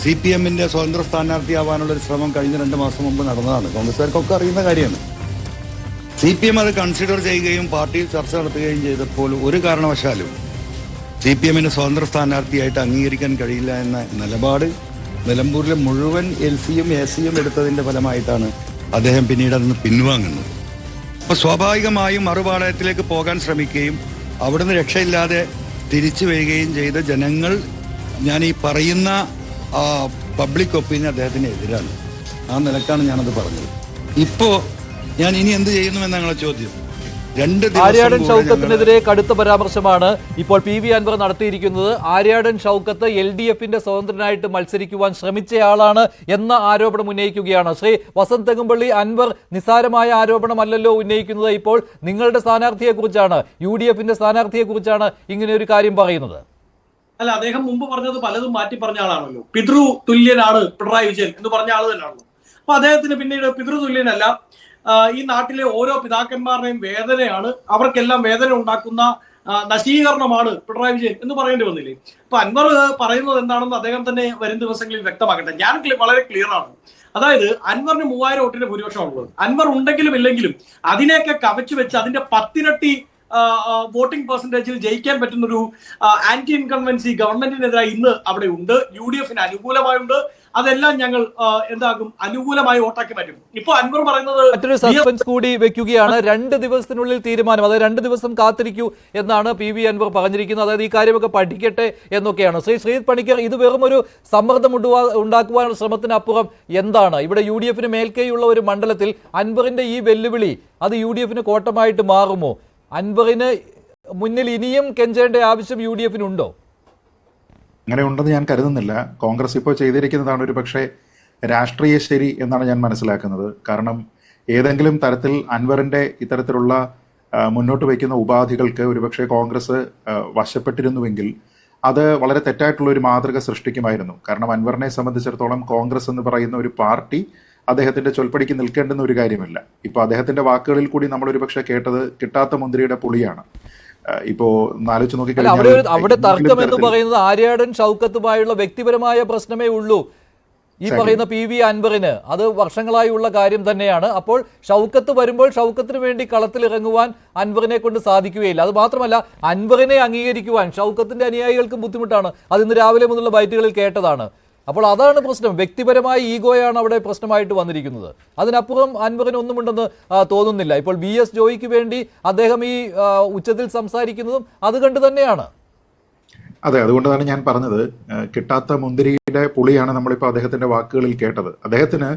CPM സ്വതന്ത്ര സ്ഥാനാർത്ഥിയാവാനുള്ള ഒരു ശ്രമം കഴിഞ്ഞ 2 മാസം മുമ്പ് നടന്നതാണ്. കോൺഗ്രസ്സുകാർക്കൊക്കെ അറിയുന്ന കാര്യമാണ്. CPM അത് കൺസിഡർ ചെയ്യുകയും പാർട്ടിയിൽ ചർച്ച നടത്തുകയും ചെയ്തപ്പോൾ ഒരു കാരണവശാലും CPM സ്വതന്ത്ര സ്ഥാനാർത്ഥിയായിട്ട് അംഗീകരിക്കാൻ കഴിയില്ല എന്ന നിലപാട് നിലമ്പൂരിലെ മുഴുവൻ LCയും AC എടുത്തതിന്റെ ഫലമായിട്ടാണ് അദ്ദേഹം പിന്നീട് അതിന് പിൻവാങ്ങുന്നത്. അപ്പൊ സ്വാഭാവികമായും മറുപാളയത്തിലേക്ക് പോകാൻ ശ്രമിക്കുകയും അവിടുന്ന് രക്ഷയില്ലാതെ തിരിച്ചു വരികയും ചെയ്ത ജനങ്ങൾ, ഞാൻ ഈ പറയുന്ന പബ്ലിക് ഒപ്പീനിയൻ അദ്ദേഹത്തിന് എതിരാണ്. ആ നിലക്കാണ് ഞാനത് പറഞ്ഞത്. ഇപ്പോ ഞാൻ ഇനി എന്ത് ചെയ്യുന്നു എന്നാണ് ചോദ്യം. ആര്യാടൻ ഷൗക്കത്തിനെതിരെ കടുത്ത പരാമർശമാണ് ഇപ്പോൾ PV അൻവർ നടത്തിയിരിക്കുന്നത്. ആര്യാടൻ ഷൗക്കത്ത് LDFന്റെ സ്വതന്ത്രനായിട്ട് മത്സരിക്കുവാൻ ശ്രമിച്ചയാളാണ് എന്ന ആരോപണം ഉന്നയിക്കുകയാണ്. ശ്രീ വസന്ത് തെങ്ങുംപള്ളി, അൻവർ നിസ്സാരമായ ആരോപണമല്ലല്ലോ ഉന്നയിക്കുന്നത്. ഇപ്പോൾ നിങ്ങളുടെ സ്ഥാനാർത്ഥിയെക്കുറിച്ചാണ്, UDFന്റെ സ്ഥാനാർത്ഥിയെക്കുറിച്ചാണ് ഇങ്ങനെ ഒരു കാര്യം പറയുന്നത്. അല്ല, അദ്ദേഹം മുമ്പ് പറഞ്ഞത് പലതും മാറ്റി പറഞ്ഞ ആളാണല്ലോ. പിതൃ തുല്യനാണ് പിണറായി വിജയൻ എന്ന് പറഞ്ഞ ആള് തന്നെയാണല്ലോ. അപ്പൊ അദ്ദേഹത്തിന് പിന്നീട് പിതൃ തുല്യനല്ല, ഈ നാട്ടിലെ ഓരോ പിതാക്കന്മാരുടെയും വേദനയാണ്, അവർക്കെല്ലാം വേദന ഉണ്ടാക്കുന്ന നശീകരണമാണ് പിണറായി വിജയൻ എന്ന് പറയേണ്ടി വന്നില്ലേ? അപ്പൊ അൻവർ പറയുന്നത് എന്താണെന്ന് അദ്ദേഹം തന്നെ വരും ദിവസങ്ങളിൽ വ്യക്തമാക്കട്ടെ. ഞാൻ വളരെ ക്ലിയർ ആണ്. അതായത് അൻവറിന് 3000 വോട്ടിന്റെ ഭൂരിപക്ഷമാണുള്ളത്. അൻവർ ഉണ്ടെങ്കിലും ഇല്ലെങ്കിലും അതിനെയൊക്കെ കവച്ചു വെച്ച് അതിന്റെ 10 ഇരട്ടി വോട്ടിംഗ് പെർസെന്റേജിൽ ജയിക്കാൻ പറ്റുന്ന ഒരു ആന്റി ഇൻകൺവെൻസി ഗവൺമെന്റിനെതിരായി ഇന്ന് അവിടെ ഉണ്ട്. UDFന് അനുകൂലമായുണ്ട്. അതെല്ലാം ഞങ്ങൾ എന്താകും, അനുകൂലമായി വോട്ടാക്കി മാറ്റും. ഇപ്പൊ അൻവർ പറയുന്നത് മറ്റൊരു സസ്പെൻസ് കൂടി വെക്കുകയാണ്. 2 ദിവസത്തിനുള്ളിൽ തീരുമാനം, അതായത് 2 ദിവസം കാത്തിരിക്കൂ എന്നാണ് PV അൻവർ പറഞ്ഞിരിക്കുന്നത്. അതായത് ഈ കാര്യമൊക്കെ പഠിക്കട്ടെ എന്നൊക്കെയാണ്. ശ്രീജിത്ത് പണിക്കർ, ഇത് വെറും ഒരു സമ്മർദ്ദം ഉണ്ടാക്കുവാനുള്ള ശ്രമത്തിനപ്പുറം എന്താണ്? ഇവിടെ UDFന് മേൽക്കൈയുള്ള ഒരു മണ്ഡലത്തിൽ അൻവറിന്റെ ഈ വെല്ലുവിളി അത് UDFന് കോട്ടമായിട്ട് മാറുമോ? അൻവറിന് മുന്നിൽ ഇനിയും കെഞ്ചേണ്ട ആവശ്യം UDFനുണ്ടോ? അങ്ങനെ ഉണ്ടെന്ന് ഞാൻ കരുതുന്നില്ല. കോൺഗ്രസ് ഇപ്പോൾ ചെയ്തിരിക്കുന്നതാണ് ഒരു പക്ഷേ രാഷ്ട്രീയ ശരി എന്നാണ് ഞാൻ മനസ്സിലാക്കുന്നത്. കാരണം ഏതെങ്കിലും തരത്തിൽ അൻവറിന്റെ ഇത്തരത്തിലുള്ള മുന്നോട്ട് വയ്ക്കുന്ന ഉപാധികൾക്ക് ഒരുപക്ഷെ കോൺഗ്രസ് വശപ്പെട്ടിരുന്നുവെങ്കിൽ അത് വളരെ തെറ്റായിട്ടുള്ള ഒരു മാതൃക സൃഷ്ടിക്കുമായിരുന്നു. കാരണം അൻവറിനെ സംബന്ധിച്ചിടത്തോളം കോൺഗ്രസ് എന്ന് പറയുന്ന ഒരു പാർട്ടി അദ്ദേഹത്തിന്റെ ചൊൽപ്പടിക്ക് നിൽക്കേണ്ടുന്ന ഒരു കാര്യമില്ല. ഇപ്പൊ അദ്ദേഹത്തിന്റെ വാക്കുകളിൽ കൂടി നമ്മൾ ഒരുപക്ഷെ കേട്ടത് കിട്ടാത്ത മുന്തിരിയുടെ പുളിയാണ്. ഇപ്പോ ആലോചിച്ച് നോക്കിക്കഴിഞ്ഞാൽ അവിടെ തർക്കം എന്ന് പറയുന്നത് ആര്യാടൻ ഷൗക്കത്തുമായുള്ള വ്യക്തിപരമായ പ്രശ്നമേ ഉള്ളൂ. ഈ പറയുന്ന PV അൻവറിന് അത് വർഷങ്ങളായുള്ള കാര്യം തന്നെയാണ്. അപ്പോൾ ഷൗക്കത്ത് വരുമ്പോൾ ഷൗക്കത്തിന് വേണ്ടി കളത്തിലിറങ്ങുവാൻ അൻവറിനെ കൊണ്ട് സാധിക്കുകയില്ല. അത് മാത്രമല്ല, അൻവറിനെ അംഗീകരിക്കുവാൻ ഷൗക്കത്തിന്റെ അനുയായികൾക്കും ബുദ്ധിമുട്ടാണ്. അത് ഇന്ന് രാവിലെ മുതലുള്ള ബൈറ്റുകളിൽ കേട്ടതാണ്. അപ്പോൾ അതാണ് പ്രശ്നം. വ്യക്തിപരമായ ഈഗോയാണ് അവിടെ പ്രശ്നമായിട്ട് വന്നിരിക്കുന്നത്. അതിനപ്പുറം അൻവറിന് ഒന്നുമുണ്ടെന്ന് തോന്നുന്നില്ല. ഇപ്പോൾ BS ജോയിക്ക് വേണ്ടി അദ്ദേഹം ഈ ഉച്ചത്തിൽ സംസാരിക്കുന്നതും അത് കണ്ട് തന്നെയാണ്. അതെ, അതുകൊണ്ടാണ് ഞാൻ പറഞ്ഞത് കിട്ടാത്ത മുന്തിരിയുടെ പുളിയാണ് നമ്മളിപ്പോൾ അദ്ദേഹത്തിന്റെ വാക്കുകളിൽ കേട്ടത്. അദ്ദേഹത്തിന്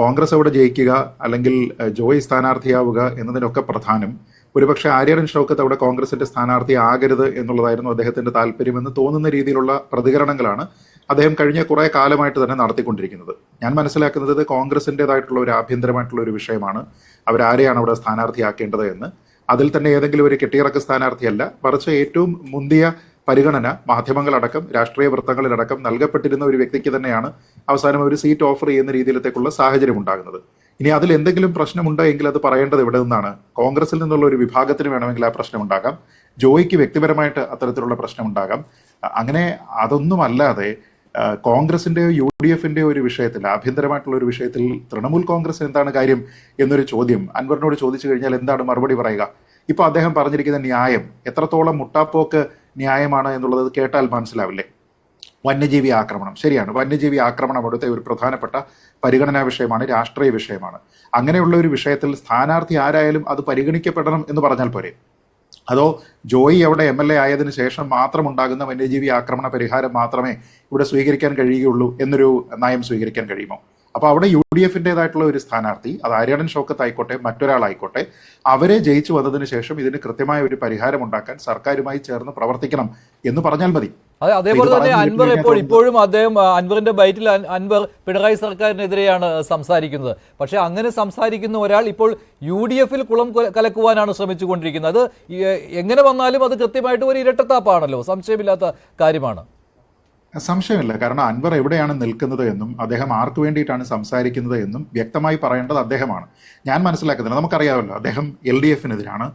കോൺഗ്രസ് അവിടെ ജയിക്കുക അല്ലെങ്കിൽ ജോയ് സ്ഥാനാർത്ഥിയാവുക എന്നതിനൊക്കെ പ്രധാനം ഒരുപക്ഷെ ആര്യാടൻ ഷൗക്കത്ത് അവിടെ കോൺഗ്രസിന്റെ സ്ഥാനാർത്ഥി ആകരുത് എന്നുള്ളതായിരുന്നു അദ്ദേഹത്തിന്റെ താല്പര്യമെന്ന് തോന്നുന്ന രീതിയിലുള്ള പ്രതികരണങ്ങളാണ് അദ്ദേഹം കഴിഞ്ഞ കുറെ കാലമായിട്ട് തന്നെ നടത്തിക്കൊണ്ടിരിക്കുന്നത്. ഞാൻ മനസ്സിലാക്കുന്നത് ഇത് കോൺഗ്രസിൻ്റെതായിട്ടുള്ള ഒരു ആഭ്യന്തരമായിട്ടുള്ള ഒരു വിഷയമാണ്. അവരാരെയാണ് അവിടെ സ്ഥാനാർത്ഥിയാക്കേണ്ടത് എന്ന്. അതിൽ തന്നെ ഏതെങ്കിലും ഒരു കെട്ടിയിറക്ക് സ്ഥാനാർത്ഥിയല്ല, മറിച്ച് ഏറ്റവും മുന്തിയ പരിഗണന മാധ്യമങ്ങളടക്കം രാഷ്ട്രീയ വൃത്തങ്ങളിലടക്കം നൽകപ്പെട്ടിരുന്ന ഒരു വ്യക്തിക്ക് തന്നെയാണ് അവസാനം ഒരു സീറ്റ് ഓഫർ ചെയ്യുന്ന രീതിയിലത്തേക്കുള്ള സാഹചര്യം ഉണ്ടാകുന്നത്. ഇനി അതിൽ എന്തെങ്കിലും പ്രശ്നമുണ്ടോ എങ്കിൽ അത് പറയേണ്ടത് ഇവിടെ നിന്നാണ്. കോൺഗ്രസിൽ നിന്നുള്ള ഒരു വിഭാഗത്തിന് വേണമെങ്കിൽ ആ പ്രശ്നം ഉണ്ടാകാം, ജോയിക്ക് വ്യക്തിപരമായിട്ട് അത്തരത്തിലുള്ള പ്രശ്നം ഉണ്ടാകാം. അങ്ങനെ അതൊന്നുമല്ലാതെ കോൺഗ്രസിന്റെ UDFന്റെ ഒരു വിഷയത്തിൽ, ആഭ്യന്തരമായിട്ടുള്ള ഒരു വിഷയത്തിൽ തൃണമൂൽ കോൺഗ്രസ് എന്താണ് കാര്യം എന്നൊരു ചോദ്യം അൻവറിനോട് ചോദിച്ചു കഴിഞ്ഞാൽ എന്താണ് മറുപടി പറയുക? ഇപ്പൊ അദ്ദേഹം പറഞ്ഞിരിക്കുന്ന ന്യായം എത്രത്തോളം മുട്ടാപ്പോക്ക് ന്യായമാണ് എന്നുള്ളത് കേട്ടാൽ മനസ്സിലാവില്ലേ? വന്യജീവി ആക്രമണം, ശരിയാണ്, വന്യജീവി ആക്രമണം അവിടുത്തെ ഒരു പ്രധാനപ്പെട്ട പരിഗണനാ വിഷയമാണ്, രാഷ്ട്രീയ വിഷയമാണ്. അങ്ങനെയുള്ള ഒരു വിഷയത്തിൽ സ്ഥാനാർത്ഥി ആരായാലും അത് പരിഗണിക്കപ്പെടണം എന്ന് പറഞ്ഞാൽ പോരെ? അതോ ജോയി അവിടെ MLA ആയതിനു ശേഷം മാത്രം ഉണ്ടാകുന്ന വന്യജീവി ആക്രമണ പരിഹാരം മാത്രമേ ഇവിടെ സ്വീകരിക്കാൻ കഴിയുകയുള്ളൂ എന്നൊരു നയം സ്വീകരിക്കാൻ കഴിയുമോ? അപ്പൊ അവിടെ UDF-ന്റേതായിട്ടുള്ള ഒരു സ്ഥാനാർത്ഥി, അത് ആര്യാടൻ ഷൗക്കത്ത് ആയിക്കോട്ടെ മറ്റൊരാളായിക്കോട്ടെ, അവരെ ജയിച്ചു വന്നതിന് ശേഷം ഇതിന് കൃത്യമായ ഒരു പരിഹാരം ഉണ്ടാക്കാൻ സർക്കാരുമായി ചേർന്ന് പ്രവർത്തിക്കണം എന്ന് പറഞ്ഞാൽ മതി. അതെ, അതേപോലെ തന്നെ അൻവർ ഇപ്പോഴും അദ്ദേഹം അൻവറിന്റെ ബൈറ്റിൽ അൻവർ പിണറായി സർക്കാരിനെതിരെയാണ് സംസാരിക്കുന്നത്. പക്ഷെ അങ്ങനെ സംസാരിക്കുന്ന ഒരാൾ ഇപ്പോൾ UDF-ൽ കുളം കലക്കുവാനാണ് ശ്രമിച്ചുകൊണ്ടിരിക്കുന്നത്. അത് എങ്ങനെ വന്നാലും അത് കൃത്യമായിട്ട് ഒരു ഇരട്ടത്താപ്പാണല്ലോ, സംശയമില്ലാത്ത കാര്യമാണ്. സംശയമില്ല. കാരണം അൻവർ എവിടെയാണ് നിൽക്കുന്നത് എന്നും അദ്ദേഹം ആർക്കു വേണ്ടിയിട്ടാണ് സംസാരിക്കുന്നത് എന്നും വ്യക്തമായി പറയേണ്ടത് അദ്ദേഹമാണ്. ഞാൻ മനസ്സിലാക്കുന്നില്ല. നമുക്കറിയാമല്ലോ, അദ്ദേഹം LDF-നെതിരാണ്,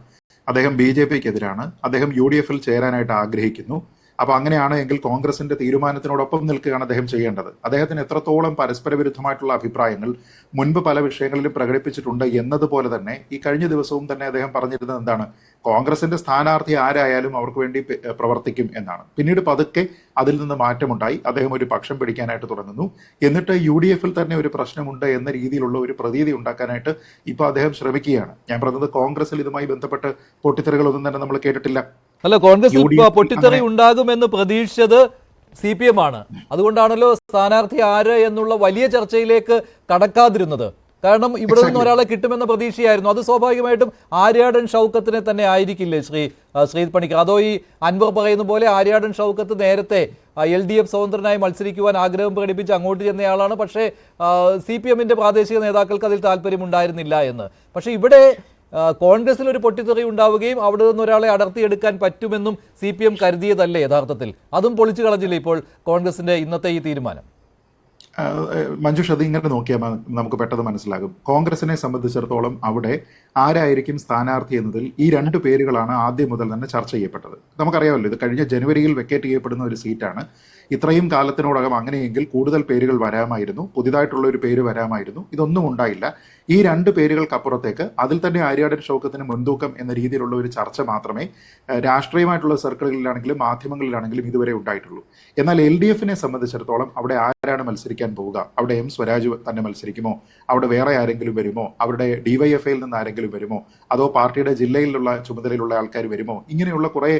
അദ്ദേഹം BJP-ക്കെതിരാണ്, അദ്ദേഹം UDF-ൽ ചേരാനായിട്ട് ആഗ്രഹിക്കുന്നു. അപ്പൊ അങ്ങനെയാണ് എങ്കിൽ കോൺഗ്രസിന്റെ തീരുമാനത്തിനോടൊപ്പം നിൽക്കുകയാണ് അദ്ദേഹം ചെയ്യേണ്ടത്. അദ്ദേഹത്തിന് എത്രത്തോളം പരസ്പര വിരുദ്ധമായിട്ടുള്ള അഭിപ്രായങ്ങൾ മുൻപ് പല വിഷയങ്ങളിലും പ്രകടിപ്പിച്ചിട്ടുണ്ട് എന്നതുപോലെ തന്നെ ഈ കഴിഞ്ഞ ദിവസവും തന്നെ അദ്ദേഹം പറഞ്ഞിരുന്നത് എന്താണ്, കോൺഗ്രസിന്റെ സ്ഥാനാർത്ഥി ആരായാലും അവർക്ക് വേണ്ടി പ്രവർത്തിക്കും എന്നാണ്. പിന്നീട് പതുക്കെ അതിൽ നിന്ന് മാറ്റമുണ്ടായി, അദ്ദേഹം ഒരു പക്ഷം പിടിക്കാനായിട്ട് തുടങ്ങുന്നു. എന്നിട്ട് UDF-ൽ തന്നെ ഒരു പ്രശ്നമുണ്ട് എന്ന രീതിയിലുള്ള ഒരു പ്രതീതി ഉണ്ടാക്കാനായിട്ട് ഇപ്പൊ അദ്ദേഹം ശ്രമിക്കുകയാണ്. ഞാൻ പറഞ്ഞത് കോൺഗ്രസിൽ ഇതുമായി ബന്ധപ്പെട്ട് പൊട്ടിത്തെറികളൊന്നും തന്നെ നമ്മൾ കേട്ടിട്ടില്ല. അല്ല, കോൺഗ്രസിൽ പൊട്ടിത്തെറി ഉണ്ടാകുമെന്ന് പ്രതീക്ഷിച്ചത് CPM ആണ്. അതുകൊണ്ടാണല്ലോ സ്ഥാനാർത്ഥി ആര് എന്നുള്ള വലിയ ചർച്ചയിലേക്ക് കടക്കാതിരുന്നത്. കാരണം ഇവിടെ നിന്ന് ഒരാളെ കിട്ടുമെന്ന പ്രതീക്ഷയായിരുന്നു. അത് സ്വാഭാവികമായിട്ടും ആര്യാടൻ ഷൗക്കത്തിനെ തന്നെ ആയിരിക്കില്ലേ ശ്രീ പണിക്കർ? അതോ ഈ അൻവർ പറയുന്ന പോലെ ആര്യാടൻ ഷൗക്കത്ത് നേരത്തെ LDF സ്വതന്ത്രനായി മത്സരിക്കുവാൻ ആഗ്രഹം പ്രകടിപ്പിച്ച് അങ്ങോട്ട് ചെന്നയാളാണ്, പക്ഷേ CPM-ന്റെ പ്രാദേശിക നേതാക്കൾക്ക് അതിൽ താല്പര്യമുണ്ടായിരുന്നില്ല എന്ന്. പക്ഷേ ഇവിടെ കോൺഗ്രസിൽ ഒരു പൊട്ടിത്തെറി ഉണ്ടാവുകയും അവിടെ നിന്ന് ഒരാളെ അടർത്തിയെടുക്കാൻ പറ്റുമെന്നും CPM കരുതിയതല്ലേ യഥാർത്ഥത്തിൽ? അതും പൊളിച്ചു കളഞ്ഞില്ലേ ഇപ്പോൾ കോൺഗ്രസിന്റെ ഇന്നത്തെ ഈ തീരുമാനം? മഞ്ജുഷ്, അത് ഇങ്ങനെ നോക്കിയാൽ നമുക്ക് പെട്ടെന്ന് മനസ്സിലാകും. കോൺഗ്രസിനെ സംബന്ധിച്ചിടത്തോളം അവിടെ ആരായിരിക്കും സ്ഥാനാർത്ഥി എന്നതിൽ ഈ രണ്ട് പേരുകളാണ് ആദ്യം മുതൽ തന്നെ ചർച്ച ചെയ്യപ്പെട്ടത്. നമുക്കറിയാമല്ലോ, ഇത് കഴിഞ്ഞ ജനുവരിയിൽ വെക്കേറ്റ് ചെയ്യപ്പെടുന്ന ഒരു സീറ്റാണ്. ഇത്രയും കാലത്തിനോടകം അങ്ങനെയെങ്കിൽ കൂടുതൽ പേരുകൾ വരാമായിരുന്നു, പുതിയതായിട്ടുള്ള ഒരു പേര് വരാമായിരുന്നു. ഇതൊന്നും ഉണ്ടായില്ല. ഈ രണ്ട് പേരുകൾക്കപ്പുറത്തേക്ക് അതിൽ തന്നെ ആര്യാടൻ ഷൗക്കത്തിന് മുൻതൂക്കം എന്ന രീതിയിലുള്ള ഒരു ചർച്ച മാത്രമേ രാഷ്ട്രീയമായിട്ടുള്ള സർക്കിളുകളിലാണെങ്കിലും മാധ്യമങ്ങളിലാണെങ്കിലും ഇതുവരെ ഉണ്ടായിട്ടുള്ളൂ. എന്നാൽ LDF-നെ സംബന്ധിച്ചിടത്തോളം അവിടെ ആരാണ് മത്സരിക്കാൻ പോവുക? അവിടെ M സ്വരാജ് തന്നെ മത്സരിക്കുമോ? അവിടെ വേറെ ആരെങ്കിലും വരുമോ? അവരുടെ DYFI-യിൽ നിന്ന് ആരെങ്കിലും വരുമോ? അതോ പാർട്ടിയുടെ ജില്ലയിലുള്ള ചുമതലയിലുള്ള ആൾക്കാർ വരുമോ? ഇങ്ങനെയുള്ള കുറെ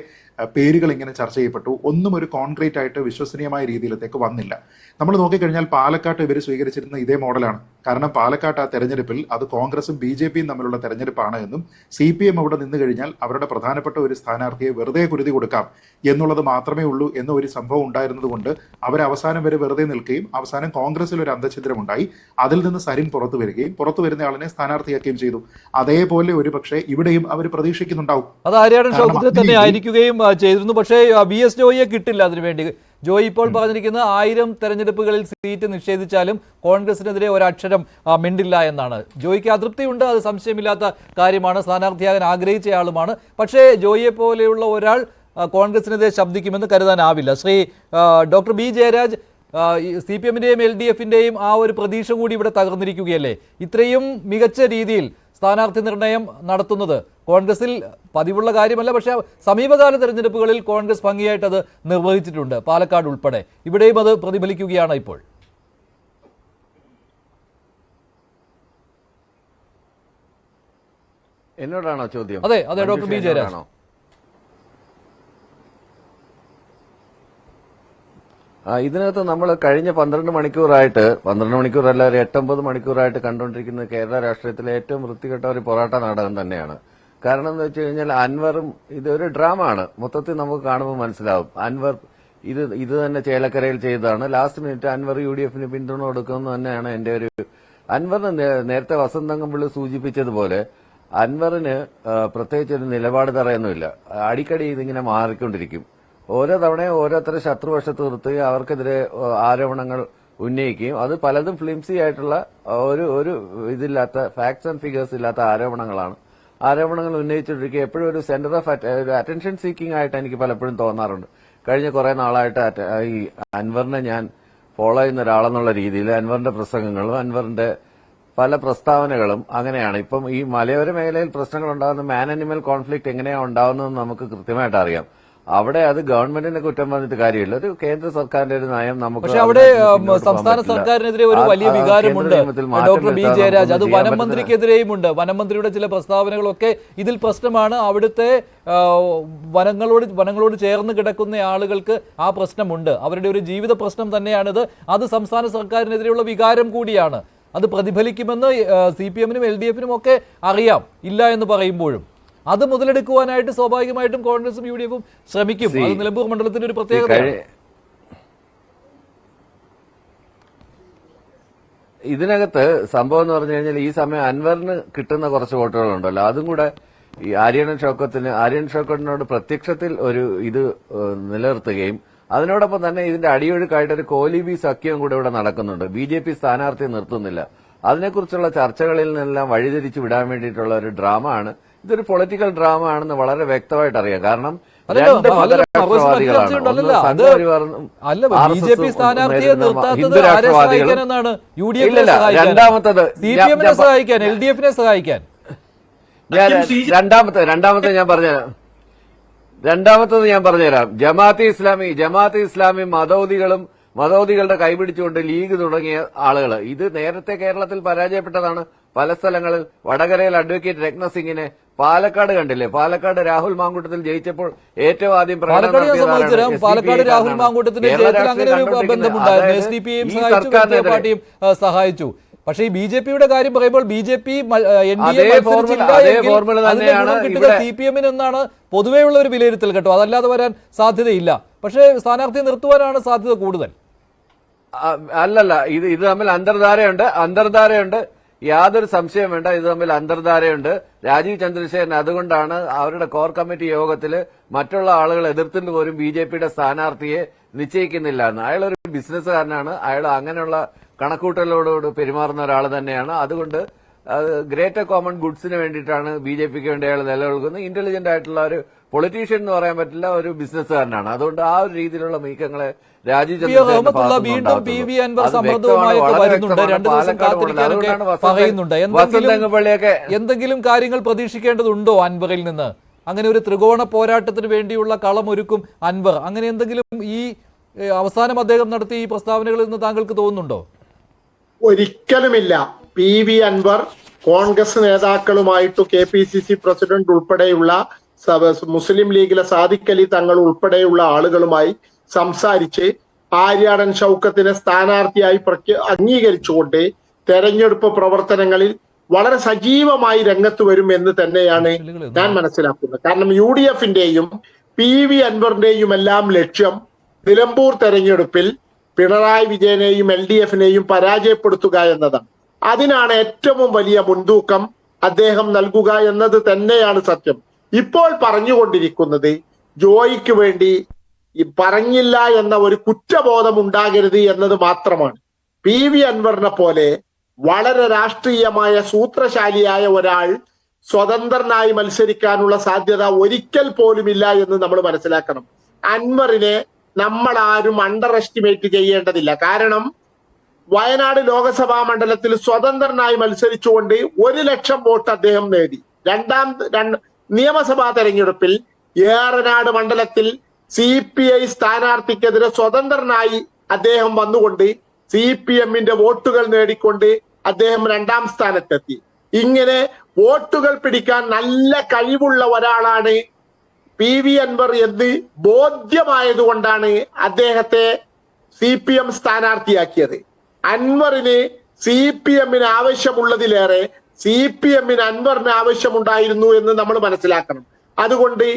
പേരുകൾ ഇങ്ങനെ ചർച്ച ചെയ്യപ്പെട്ടു. ഒന്നും ഒരു കോൺക്രീറ്റ് ആയിട്ട് വിശ്വസനീയമായ രീതിയിലത്തേക്ക് വന്നില്ല. നമ്മൾ നോക്കിക്കഴിഞ്ഞാൽ പാലക്കാട്ട് ഇവർ സ്വീകരിച്ചിരുന്ന ഇതേ മോഡലാണ്. കാരണം പാലക്കാട്ട് ആ തെരഞ്ഞെടുപ്പിൽ അത് കോൺഗ്രസും BJP-യും തമ്മിലുള്ള തെരഞ്ഞെടുപ്പാണ് എന്നും CPM അവിടെ നിന്ന് കഴിഞ്ഞാൽ അവരുടെ പ്രധാനപ്പെട്ട ഒരു സ്ഥാനാർത്ഥിയെ വെറുതെ കുരുതി കൊടുക്കാം എന്നുള്ളത് മാത്രമേ ഉള്ളൂ എന്ന ഒരു സംഭവം ഉണ്ടായിരുന്നത് കൊണ്ട് അവർ അവസാനം വരെ വെറുതെ നിൽക്കുകയും അവസാനം കോൺഗ്രസിൽ ഒരു അന്തഛിദ്രമുണ്ടായി. അതിൽ നിന്ന് സരിൻ പുറത്തു വരികയും പുറത്തു വരുന്ന ആളിനെ സ്ഥാനാർത്ഥിയാക്കുകയും ചെയ്തു. അതേപോലെ ഒരു പക്ഷേ ഇവിടെയും അവർ പ്രതീക്ഷിക്കുന്നുണ്ടാവും. അത് ആര്യാടൻ ഷൗക്കത്തിൽ തന്നെ ആയിരിക്കുകയും ചെയ്തിരുന്നു. പക്ഷേ VS ജോയിയെ കിട്ടില്ല. അതിനുവേണ്ടി ജോയി ഇപ്പോൾ പറഞ്ഞിരിക്കുന്നത് 1000 തെരഞ്ഞെടുപ്പുകളിൽ സീറ്റ് നിഷേധിച്ചാലും കോൺഗ്രസിനെതിരെ ഒരക്ഷരം മിണ്ടില്ല എന്നാണ്. ജോയിക്ക് അതൃപ്തിയുണ്ട്, അത് സംശയമില്ലാത്ത കാര്യമാണ്. സ്ഥാനാർത്ഥിയാകാൻ ആഗ്രഹിച്ചയാളുമാണ്. പക്ഷേ ജോയിയെ പോലെയുള്ള ഒരാൾ കോൺഗ്രസിനെതിരെ ശബ്ദിക്കുമെന്ന് കരുതാനാവില്ല. ഡോക്ടർ B ജയരാജ്, CPM-ന്റെയും LDF-ന്റെയും ആ ഒരു പ്രതീക്ഷ കൂടി ഇവിടെ തകർന്നിരിക്കുകയല്ലേ? ഇത്രയും മികച്ച രീതിയിൽ സ്ഥാനാർത്ഥി നിർണയം നടത്തുന്നത് കോൺഗ്രസിൽ പതിവുള്ള കാര്യമല്ല. പക്ഷേ സമീപകാല തെരഞ്ഞെടുപ്പുകളിൽ കോൺഗ്രസ് ഭംഗിയായിട്ട് അത് നിർവഹിച്ചിട്ടുണ്ട്, പാലക്കാട് ഉൾപ്പെടെ. ഇവിടെയും അത് പ്രതിഫലിക്കുകയാണ് ഇപ്പോൾ. എന്നോടാണോ ചോദ്യം? അതെ, ഡോക്ടർ B ജയരാജ്. ഇതിനകത്ത് നമ്മൾ കഴിഞ്ഞ 12 മണിക്കൂറല്ല, ഒരു 8-9 മണിക്കൂറായിട്ട് കണ്ടുകൊണ്ടിരിക്കുന്നത് കേരള രാഷ്ട്രീയത്തിലെ ഏറ്റവും വൃത്തികെട്ട ഒരു പൊറാട്ട നാടകം തന്നെയാണ്. കാരണം എന്ന് വെച്ച് കഴിഞ്ഞാൽ അൻവറും ഇതൊരു ഡ്രാമ ആണ്. മൊത്തത്തിൽ നമുക്ക് കാണുമ്പോൾ മനസ്സിലാവും. അൻവർ ഇത് തന്നെ ചേലക്കരയിൽ ചെയ്തതാണ്. ലാസ്റ്റ് മിനിറ്റ് അൻവർ UDF-ന് പിന്തുണ കൊടുക്കുമെന്ന് തന്നെയാണ് എന്റെ ഒരു. അൻവറിന് നേരത്തെ വസന്തംപിള്ള സൂചിപ്പിച്ചതുപോലെ അൻവറിന് പ്രത്യേകിച്ച് ഒരു നിലപാട് തറയൊന്നുമില്ല. അടിക്കടി ഇതിങ്ങനെ മാറിക്കൊണ്ടിരിക്കും. ഓരോ തവണയും ഓരോരുത്തരെ ശത്രുവശത്ത് നിർത്തുകയും അവർക്കെതിരെ ആരോപണങ്ങൾ ഉന്നയിക്കുകയും അത് പലതും ഫ്ലിംസി ആയിട്ടുള്ള ഒരു ഇതില്ലാത്ത ഫാക്ട്സ് ആൻഡ് ഫിഗേഴ്സ് ഇല്ലാത്ത ആരോപണങ്ങളാണ്. ആരോപണങ്ങൾ ഉന്നയിച്ചുകൊണ്ടിരിക്കുക എപ്പോഴും ഒരു സെന്റർ ഓഫ് അറ്റൻഷൻ സീക്കിംഗ് ആയിട്ട് എനിക്ക് പലപ്പോഴും തോന്നാറുണ്ട്. കഴിഞ്ഞ കുറെ നാളായിട്ട് ഈ അൻവറിനെ ഞാൻ ഫോളോ ചെയ്യുന്ന ഒരാളെന്നുള്ള രീതിയിൽ അൻവറിന്റെ പ്രസംഗങ്ങളും അൻവറിന്റെ പല പ്രസ്താവനകളും അങ്ങനെയാണ്. ഇപ്പം ഈ മലയോര മേഖലയിൽ പ്രശ്നങ്ങൾ ഉണ്ടാകുന്ന മാൻ അനിമൽ കോൺഫ്ലിക്ട് എങ്ങനെയാണ് ഉണ്ടാകുന്നതെന്ന് നമുക്ക് കൃത്യമായിട്ട് അറിയാം. അവിടെ അത് ഗവൺമെന്റിനെ കുറ്റം പറഞ്ഞിട്ട് കാര്യമില്ല. ഒരു കേന്ദ്ര സർക്കാരിന്റെ ഒരു നയം നമുക്ക്. പക്ഷെ അവിടെ സംസ്ഥാന സർക്കാരിനെതിരെ ഒരു വലിയ വികാരമുണ്ട് ഡോക്ടർ ബി ജയരാജ്. അത് വനം മന്ത്രിക്കെതിരെയുമുണ്ട്. വനം മന്ത്രിയുടെ ചില പ്രസ്താവനകളൊക്കെ ഇതിൽ പ്രശ്നമാണ്. അവിടുത്തെ വനങ്ങളോട് ചേർന്ന് കിടക്കുന്ന ആളുകൾക്ക് ആ പ്രശ്നമുണ്ട്. അവരുടെ ഒരു ജീവിത പ്രശ്നം തന്നെയാണിത്. അത് സംസ്ഥാന സർക്കാരിനെതിരെയുള്ള വികാരം കൂടിയാണ്. അത് പ്രതിഫലിക്കുമെന്ന് CPM-നും LDF-നും ഒക്കെ അറിയാം, ഇല്ല എന്ന് പറയുമ്പോഴും. അത് മുതലെടുക്കുവാനായിട്ട് സ്വാഭാവികമായിട്ടും കോൺഗ്രസും UDF-ഉം ശ്രമിക്കും. അത് നിലമ്പൂർ മണ്ഡലത്തിന്റെ ഒരു പ്രത്യേകതയാണ്. ഇതിനകത്ത് സംഭവം എന്ന് പറഞ്ഞു കഴിഞ്ഞാൽ ഈ സമയം അൻവറിന് കിട്ടുന്ന കുറച്ച് വോട്ടുകളുണ്ടല്ലോ, അതും കൂടെ ഈ ആര്യൻ ഷൗക്കത്തിനോട് പ്രത്യക്ഷത്തിൽ ഒരു ഇത് നിലനിർത്തുകയും അതിനോടൊപ്പം തന്നെ ഇതിന്റെ അടിയൊഴുക്കായിട്ട് ഒരു കോലീബി സഖ്യവും കൂടെ ഇവിടെ നടക്കുന്നുണ്ട്. BJP സ്ഥാനാർത്ഥിയെ നിർത്തുന്നില്ല. അതിനെക്കുറിച്ചുള്ള ചർച്ചകളിൽ നിന്നെല്ലാം വഴിതിരിച്ചു വിടാൻ വേണ്ടിയിട്ടുള്ള ഒരു ഡ്രാമ ആണ്. ഇതൊരു പൊളിറ്റിക്കൽ ഡ്രാമ ആണെന്ന് വളരെ വ്യക്തമായിട്ട് അറിയാം. കാരണം BJP സ്ഥാനാർത്ഥിയെ നിർത്താത്തത് ആരെ സഹായിക്കാനെന്നാണ്? UDF-നെ സഹായിക്കാൻ, CPM-നെ സഹായിക്കാൻ, LDF-നെ സഹായിക്കാൻ. രണ്ടാമത്തത് ഞാൻ പറഞ്ഞുതരാം. ജമാഅത്തെ ഇസ്ലാമി മതൗദികളുടെ കൈപിടിച്ചുകൊണ്ട് ലീഗ് തുടങ്ങിയ ആളുകൾ ഇത് നേരത്തെ കേരളത്തിൽ പരാജയപ്പെട്ടതാണ്. പല സ്ഥലങ്ങളിൽ വടകരയിൽ അഡ്വക്കേറ്റ് രത്നസിംഗിനെ പാലക്കാട് കണ്ടില്ലേ? പാലക്കാട് രാഹുൽ മാങ്കൂട്ടത്തിൽ ജയിച്ചപ്പോൾ ഏറ്റവും ആദ്യം പാലക്കാട് രാഹുൽ മാങ്കൂട്ടത്തിന് അങ്ങനെ ഒരു ബന്ധമുണ്ടായിരുന്നു. SDPയും പാർട്ടിയും സഹായിച്ചു. പക്ഷേ ഈ BJP-യുടെ കാര്യം പറയുമ്പോൾ BJP കിട്ടുക CPM-ന് എന്നാണ് പൊതുവെയുള്ള ഒരു വിലയിരുത്തൽ കേട്ടോ. അതല്ലാതെ വരാൻ സാധ്യതയില്ല. പക്ഷേ സ്ഥാനാർത്ഥിയെ നിർത്തുവാനാണ് സാധ്യത കൂടുതൽ. അല്ലല്ല, ഇത് തമ്മിൽ അന്തർധാരയുണ്ട്. യാതൊരു സംശയം വേണ്ട, ഇത് തമ്മിൽ അന്തർധാരയുണ്ട്. രാജീവ് ചന്ദ്രശേഖരൻ അതുകൊണ്ടാണ് അവരുടെ കോർ കമ്മിറ്റി യോഗത്തിൽ മറ്റുള്ള ആളുകൾ എതിർത്തിട്ട് പോലും BJP-യുടെ സ്ഥാനാർത്ഥിയെ നിശ്ചയിക്കുന്നില്ല എന്ന്. അയാളൊരു ബിസിനസ്സുകാരനാണ്. അയാൾ അങ്ങനെയുള്ള കണക്കൂട്ടലോട് പെരുമാറുന്ന ഒരാൾ തന്നെയാണ്. അതുകൊണ്ട് ഗ്രേറ്റർ കോമൺ ഗുഡ്സിന് വേണ്ടിയിട്ടാണ് BJP-ക്ക് വേണ്ടി അയാൾ നിലനിൽക്കുന്നത്. ഇന്റലിജന്റ് ആയിട്ടുള്ള ഒരു പൊളിറ്റീഷ്യൻ എന്ന് പറയാൻ പറ്റില്ല, ഒരു ബിസിനസ്സുകാരനാണ്. അതുകൊണ്ട് ആ ഒരു രീതിയിലുള്ള നീക്കങ്ങളെ രാജീവ് വീണ്ടും PV അൻവർ സമ്മർദ്ദവുമായൊക്കെ വരുന്നുണ്ട്. 2 ദിവസം കാത്തിരിക്കാനൊക്കെ പറയുന്നുണ്ട്. എന്തെങ്കിലും കാര്യങ്ങൾ പ്രതീക്ഷിക്കേണ്ടതുണ്ടോ അൻവറിൽ നിന്ന്? അങ്ങനെ ഒരു ത്രികോണ പോരാട്ടത്തിന് വേണ്ടിയുള്ള കളമൊരുക്കും അൻവർ, അങ്ങനെ എന്തെങ്കിലും ഈ അവസാനം അദ്ദേഹം നടത്തിയ ഈ പ്രസ്താവനകളിൽ നിന്ന് താങ്കൾക്ക് തോന്നുന്നുണ്ടോ? ഒരിക്കലുമില്ല. PV അൻവർ കോൺഗ്രസ് നേതാക്കളുമായിട്ട് KPCC പ്രസിഡന്റ് ഉൾപ്പെടെയുള്ള മുസ്ലിം ലീഗിലെ സാദിഖ് അലി തങ്ങൾ ഉൾപ്പെടെയുള്ള ആളുകളുമായി സംസാരിച്ച് ആര്യാടൻ ഷൗക്കത്തിനെ സ്ഥാനാർത്ഥിയായി അംഗീകരിച്ചുകൊണ്ട് തെരഞ്ഞെടുപ്പ് പ്രവർത്തനങ്ങളിൽ വളരെ സജീവമായി രംഗത്ത് വരും എന്ന് തന്നെയാണ് ഞാൻ മനസ്സിലാക്കുന്നത്. കാരണം UDF-ന്റെയും PV അൻവറിന്റെയും എല്ലാം ലക്ഷ്യം നിലമ്പൂർ തെരഞ്ഞെടുപ്പിൽ പിണറായി വിജയനെയും LDF-നെയും പരാജയപ്പെടുത്തുക എന്നതാണ്. അതിനാണ് ഏറ്റവും വലിയ മുൻതൂക്കം അദ്ദേഹം നൽകുക എന്നത് തന്നെയാണ് സത്യം. ഇപ്പോൾ പറഞ്ഞുകൊണ്ടിരിക്കുന്നത് ജോയിക്ക് വേണ്ടി പറഞ്ഞില്ല എന്ന ഒരു കുറ്റബോധം ഉണ്ടാകരുത് എന്നത് മാത്രമാണ്. PV അൻവറിനെ പോലെ വളരെ രാഷ്ട്രീയമായ സൂത്രശാലിയായ ഒരാൾ സ്വതന്ത്രനായി മത്സരിക്കാനുള്ള സാധ്യത ഒരിക്കൽ പോലുമില്ല എന്ന് നമ്മൾ മനസ്സിലാക്കണം. അൻവറിനെ നമ്മൾ ആരും അണ്ടർ എസ്റ്റിമേറ്റ് ചെയ്യേണ്ടതില്ല. കാരണം വയനാട് ലോക്സഭാ മണ്ഡലത്തിൽ സ്വതന്ത്രനായി മത്സരിച്ചുകൊണ്ട് 1 ലക്ഷം വോട്ട് അദ്ദേഹം നേടി. നിയമസഭാ തെരഞ്ഞെടുപ്പിൽ ഏറനാട് മണ്ഡലത്തിൽ CPI സ്ഥാനാർത്ഥിക്കെതിരെ സ്വതന്ത്രനായി അദ്ദേഹം വന്നുകൊണ്ട് CPM-ന്റെ വോട്ടുകൾ നേടിക്കൊണ്ട് അദ്ദേഹം 2ാം സ്ഥാനത്തെത്തി. ഇങ്ങനെ വോട്ടുകൾ പിടിക്കാൻ നല്ല കഴിവുള്ള ഒരാളാണ് PV അൻവർ എന്ന് ബോധ്യമായതുകൊണ്ടാണ് അദ്ദേഹത്തെ CPM സ്ഥാനാർത്ഥിയാക്കിയത്. അൻവറിന് CPM-ന് ആവശ്യമുള്ളതിലേറെ CPM-ന് അൻവറിന് ആവശ്യമുണ്ടായിരുന്നു എന്ന് നമ്മൾ മനസ്സിലാക്കണം. അതുകൊണ്ട്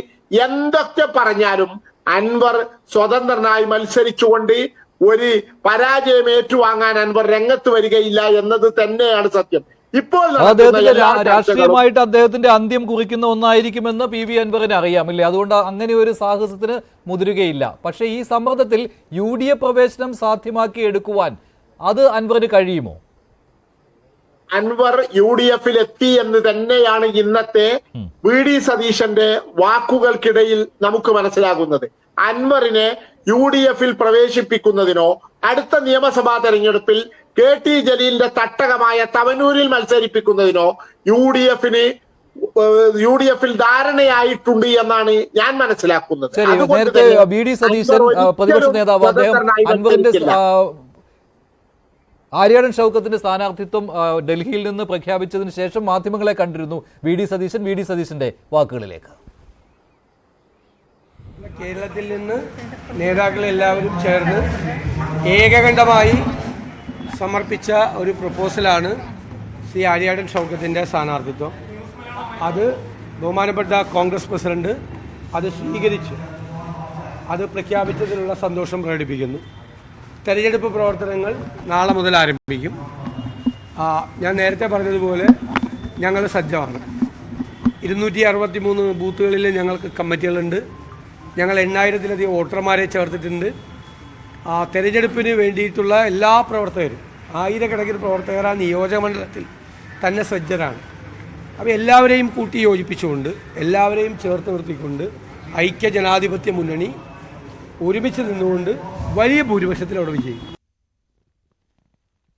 എന്തൊക്കെ പറഞ്ഞാലും അൻവർ സ്വതന്ത്രനായി മത്സരിച്ചുകൊണ്ട് ഒരു പരാജയം ഏറ്റുവാങ്ങാൻ അൻവർ രംഗത്ത് വരികയില്ല എന്നത് തന്നെയാണ് സത്യം. ഇപ്പോൾ രാഷ്ട്രീയമായിട്ട് അദ്ദേഹത്തിന്റെ അന്ത്യം കുറിക്കുന്ന ഒന്നായിരിക്കുമെന്ന് PV അൻവറിന് അറിയാമില്ലേ? അതുകൊണ്ട് അങ്ങനെ ഒരു സാഹസത്തിന് മുതിരുകയില്ല. പക്ഷേ ഈ സമ്മർദ്ദത്തിൽ UDF പ്രവേശനം സാധ്യമാക്കി എടുക്കുവാൻ അത് അൻവറിന് കഴിയുമോ? അൻവർ UDF-ൽ എത്തി എന്ന് തന്നെയാണ് ഇന്നത്തെ VD സതീശന്റെ വാക്കുകൾക്കിടയിൽ നമുക്ക് മനസ്സിലാകുന്നത്. അൻവറിനെ UDF-ൽ പ്രവേശിപ്പിക്കുന്നതിനോ അടുത്ത നിയമസഭാ തെരഞ്ഞെടുപ്പിൽ KT ജലീലിന്റെ തട്ടകമായ തവനൂരിൽ മത്സരിപ്പിക്കുന്നതിനോ UDF-ന് UDF-ൽ ധാരണയായിട്ടുണ്ട് എന്നാണ് ഞാൻ മനസ്സിലാക്കുന്നത്. ശരി, നേരത്തെ VD സതീശൻ പ്രതിപക്ഷ നേതാവ് അദ്ദേഹം അൻവറിന്റെ ആര്യാടൻ ഷൗക്കത്തിന്റെ സ്ഥാനാർത്ഥിത്വം ഡൽഹിയിൽ നിന്ന് പ്രഖ്യാപിച്ചതിന് ശേഷം മാധ്യമങ്ങളെ കണ്ടിരുന്നു. VD സതീശന്റെ വാക്കുകളിലേക്ക്. കേരളത്തിൽ നിന്ന് നേതാക്കളെല്ലാവരും ചേർന്ന് ഏകകണ്ഠമായി സമർപ്പിച്ച ഒരു പ്രപ്പോസലാണ് ശ്രീ ആര്യാടൻ ഷൗക്കത്തിൻ്റെ സ്ഥാനാർത്ഥിത്വം. അത് ബഹുമാനപ്പെട്ട കോൺഗ്രസ് പ്രസിഡന്റ് അത് സ്വീകരിച്ചു. അത് പ്രഖ്യാപിച്ചതിലുള്ള സന്തോഷം പ്രകടിപ്പിക്കുന്നു. തെരഞ്ഞെടുപ്പ് പ്രവർത്തനങ്ങൾ നാളെ മുതൽ ആരംഭിക്കും. ഞാൻ നേരത്തെ പറഞ്ഞതുപോലെ ഞങ്ങൾ സജ്ജമാണ്. 263 ബൂത്തുകളിൽ ഞങ്ങൾക്ക് കമ്മിറ്റികളുണ്ട്. ഞങ്ങൾ 8000-ലധികം വോട്ടർമാരെ ചേർത്തിട്ടുണ്ട്. തെരഞ്ഞെടുപ്പിന് വേണ്ടിയിട്ടുള്ള എല്ലാ പ്രവർത്തകരും, ആയിരക്കണക്കിന് പ്രവർത്തകർ ആ നിയോജകമണ്ഡലത്തിൽ തന്നെ സജ്ജരാണ്. അപ്പോൾ എല്ലാവരെയും കൂട്ടി യോജിപ്പിച്ചുകൊണ്ട്, എല്ലാവരെയും ചേർത്ത് നിർത്തിക്കൊണ്ട് ഐക്യ ജനാധിപത്യ മുന്നണി ഒരുമിച്ച് നിന്നുകൊണ്ട് വലിയ ഭൂരിപക്ഷത്തിൽ അവിടെ വിജയിക്കും.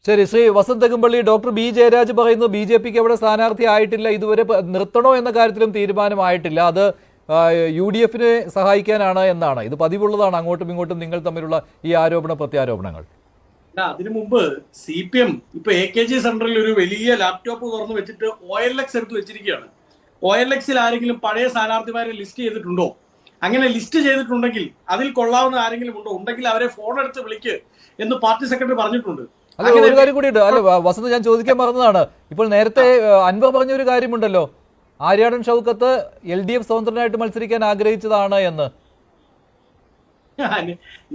ശരി, ശ്രീ വസന്ത് അകമ്പള്ളി, ഡോക്ടർ ബി ജയരാജ് പറയുന്നു BJPക്ക് അവിടെ സ്ഥാനാർത്ഥി ആയിട്ടില്ല, ഇതുവരെ നിർത്തണോ എന്ന കാര്യത്തിലും തീരുമാനമായിട്ടില്ല, അത് UDF-നെ സഹായിക്കാനാണ് എന്നാണ്. ഇത് പതിവുള്ളതാണ്, അങ്ങോട്ടും ഇങ്ങോട്ടും നിങ്ങൾ തമ്മിലുള്ള ഈ ആരോപണ പ്രത്യാരോപണങ്ങൾ. അതിനു മുമ്പ് CPM ഇപ്പൊ AKG സെന്ററിൽ ഒരു വലിയ ലാപ്ടോപ്പ് തുറന്നു വെച്ചിട്ട് OLX എടുത്ത് വെച്ചിരിക്കുകയാണ്. OLX-ൽ ആരെങ്കിലും പഴയ സ്ഥാനാർത്ഥിമാരെ ലിസ്റ്റ് ചെയ്തിട്ടുണ്ടോ? അങ്ങനെ ലിസ്റ്റ് ചെയ്തിട്ടുണ്ടെങ്കിൽ അതിൽ കൊള്ളാവുന്ന ആരെങ്കിലും ഉണ്ടോ? ഉണ്ടെങ്കിൽ അവരെ ഫോൺ എടുത്ത് വിളിക്ക് എന്ന് പാർട്ടി സെക്രട്ടറി പറഞ്ഞിട്ടുണ്ട്. അല്ല, ഒരു കാര്യം കൂടിയുണ്ട്. അല്ല വസന്ത്, ഞാൻ ചോദിക്കാൻ മറന്നതാണ്. ഇപ്പോൾ നേരത്തെ അൻവർ പറഞ്ഞ ഒരു കാര്യമുണ്ടല്ലോ, ആര്യാടൻ ഷൗക്കത്ത് LDF സ്വതന്ത്രനായിട്ട് മത്സരിക്കാൻ ആഗ്രഹിച്ചതാണ് എന്ന്.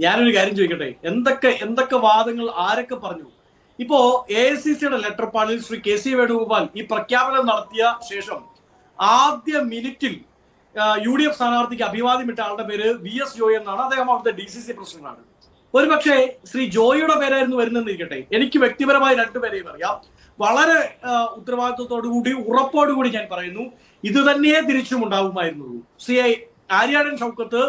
ഞാനൊരു കാര്യം ചോദിക്കട്ടെ, എന്തൊക്കെ വാദങ്ങൾ ആരൊക്കെ പറഞ്ഞു? ഇപ്പോ AICC-യുടെ ലെറ്റർ പാഡിൽ ശ്രീ KC വേണുഗോപാൽ ഈ പ്രഖ്യാപനം നടത്തിയ ശേഷം ആദ്യ മിനിറ്റിൽ UDF സ്ഥാനാർത്ഥിക്ക് അഭിവാദ്യം ഇട്ട ആളുടെ പേര് VS ജോയ് എന്നാണ്. അദ്ദേഹം അവിടുത്തെ DCC പ്രസിഡന്റാണ്. ഒരുപക്ഷെ ശ്രീ ജോയിയുടെ പേരായിരുന്നു വരുന്നെന്നിരിക്കട്ടെ, എനിക്ക് വ്യക്തിപരമായി രണ്ടുപേരെയും അറിയാം. വളരെ ഉത്തരവാദിത്വത്തോടുകൂടി ഉറപ്പോടുകൂടി ഞാൻ പറയുന്നു, ഇത് തന്നെയേ തിരിച്ചും ഉണ്ടാവുമായിരുന്നുള്ളൂ. ശ്രീ ആര്യാടൻ ഷൗക്കത്ത്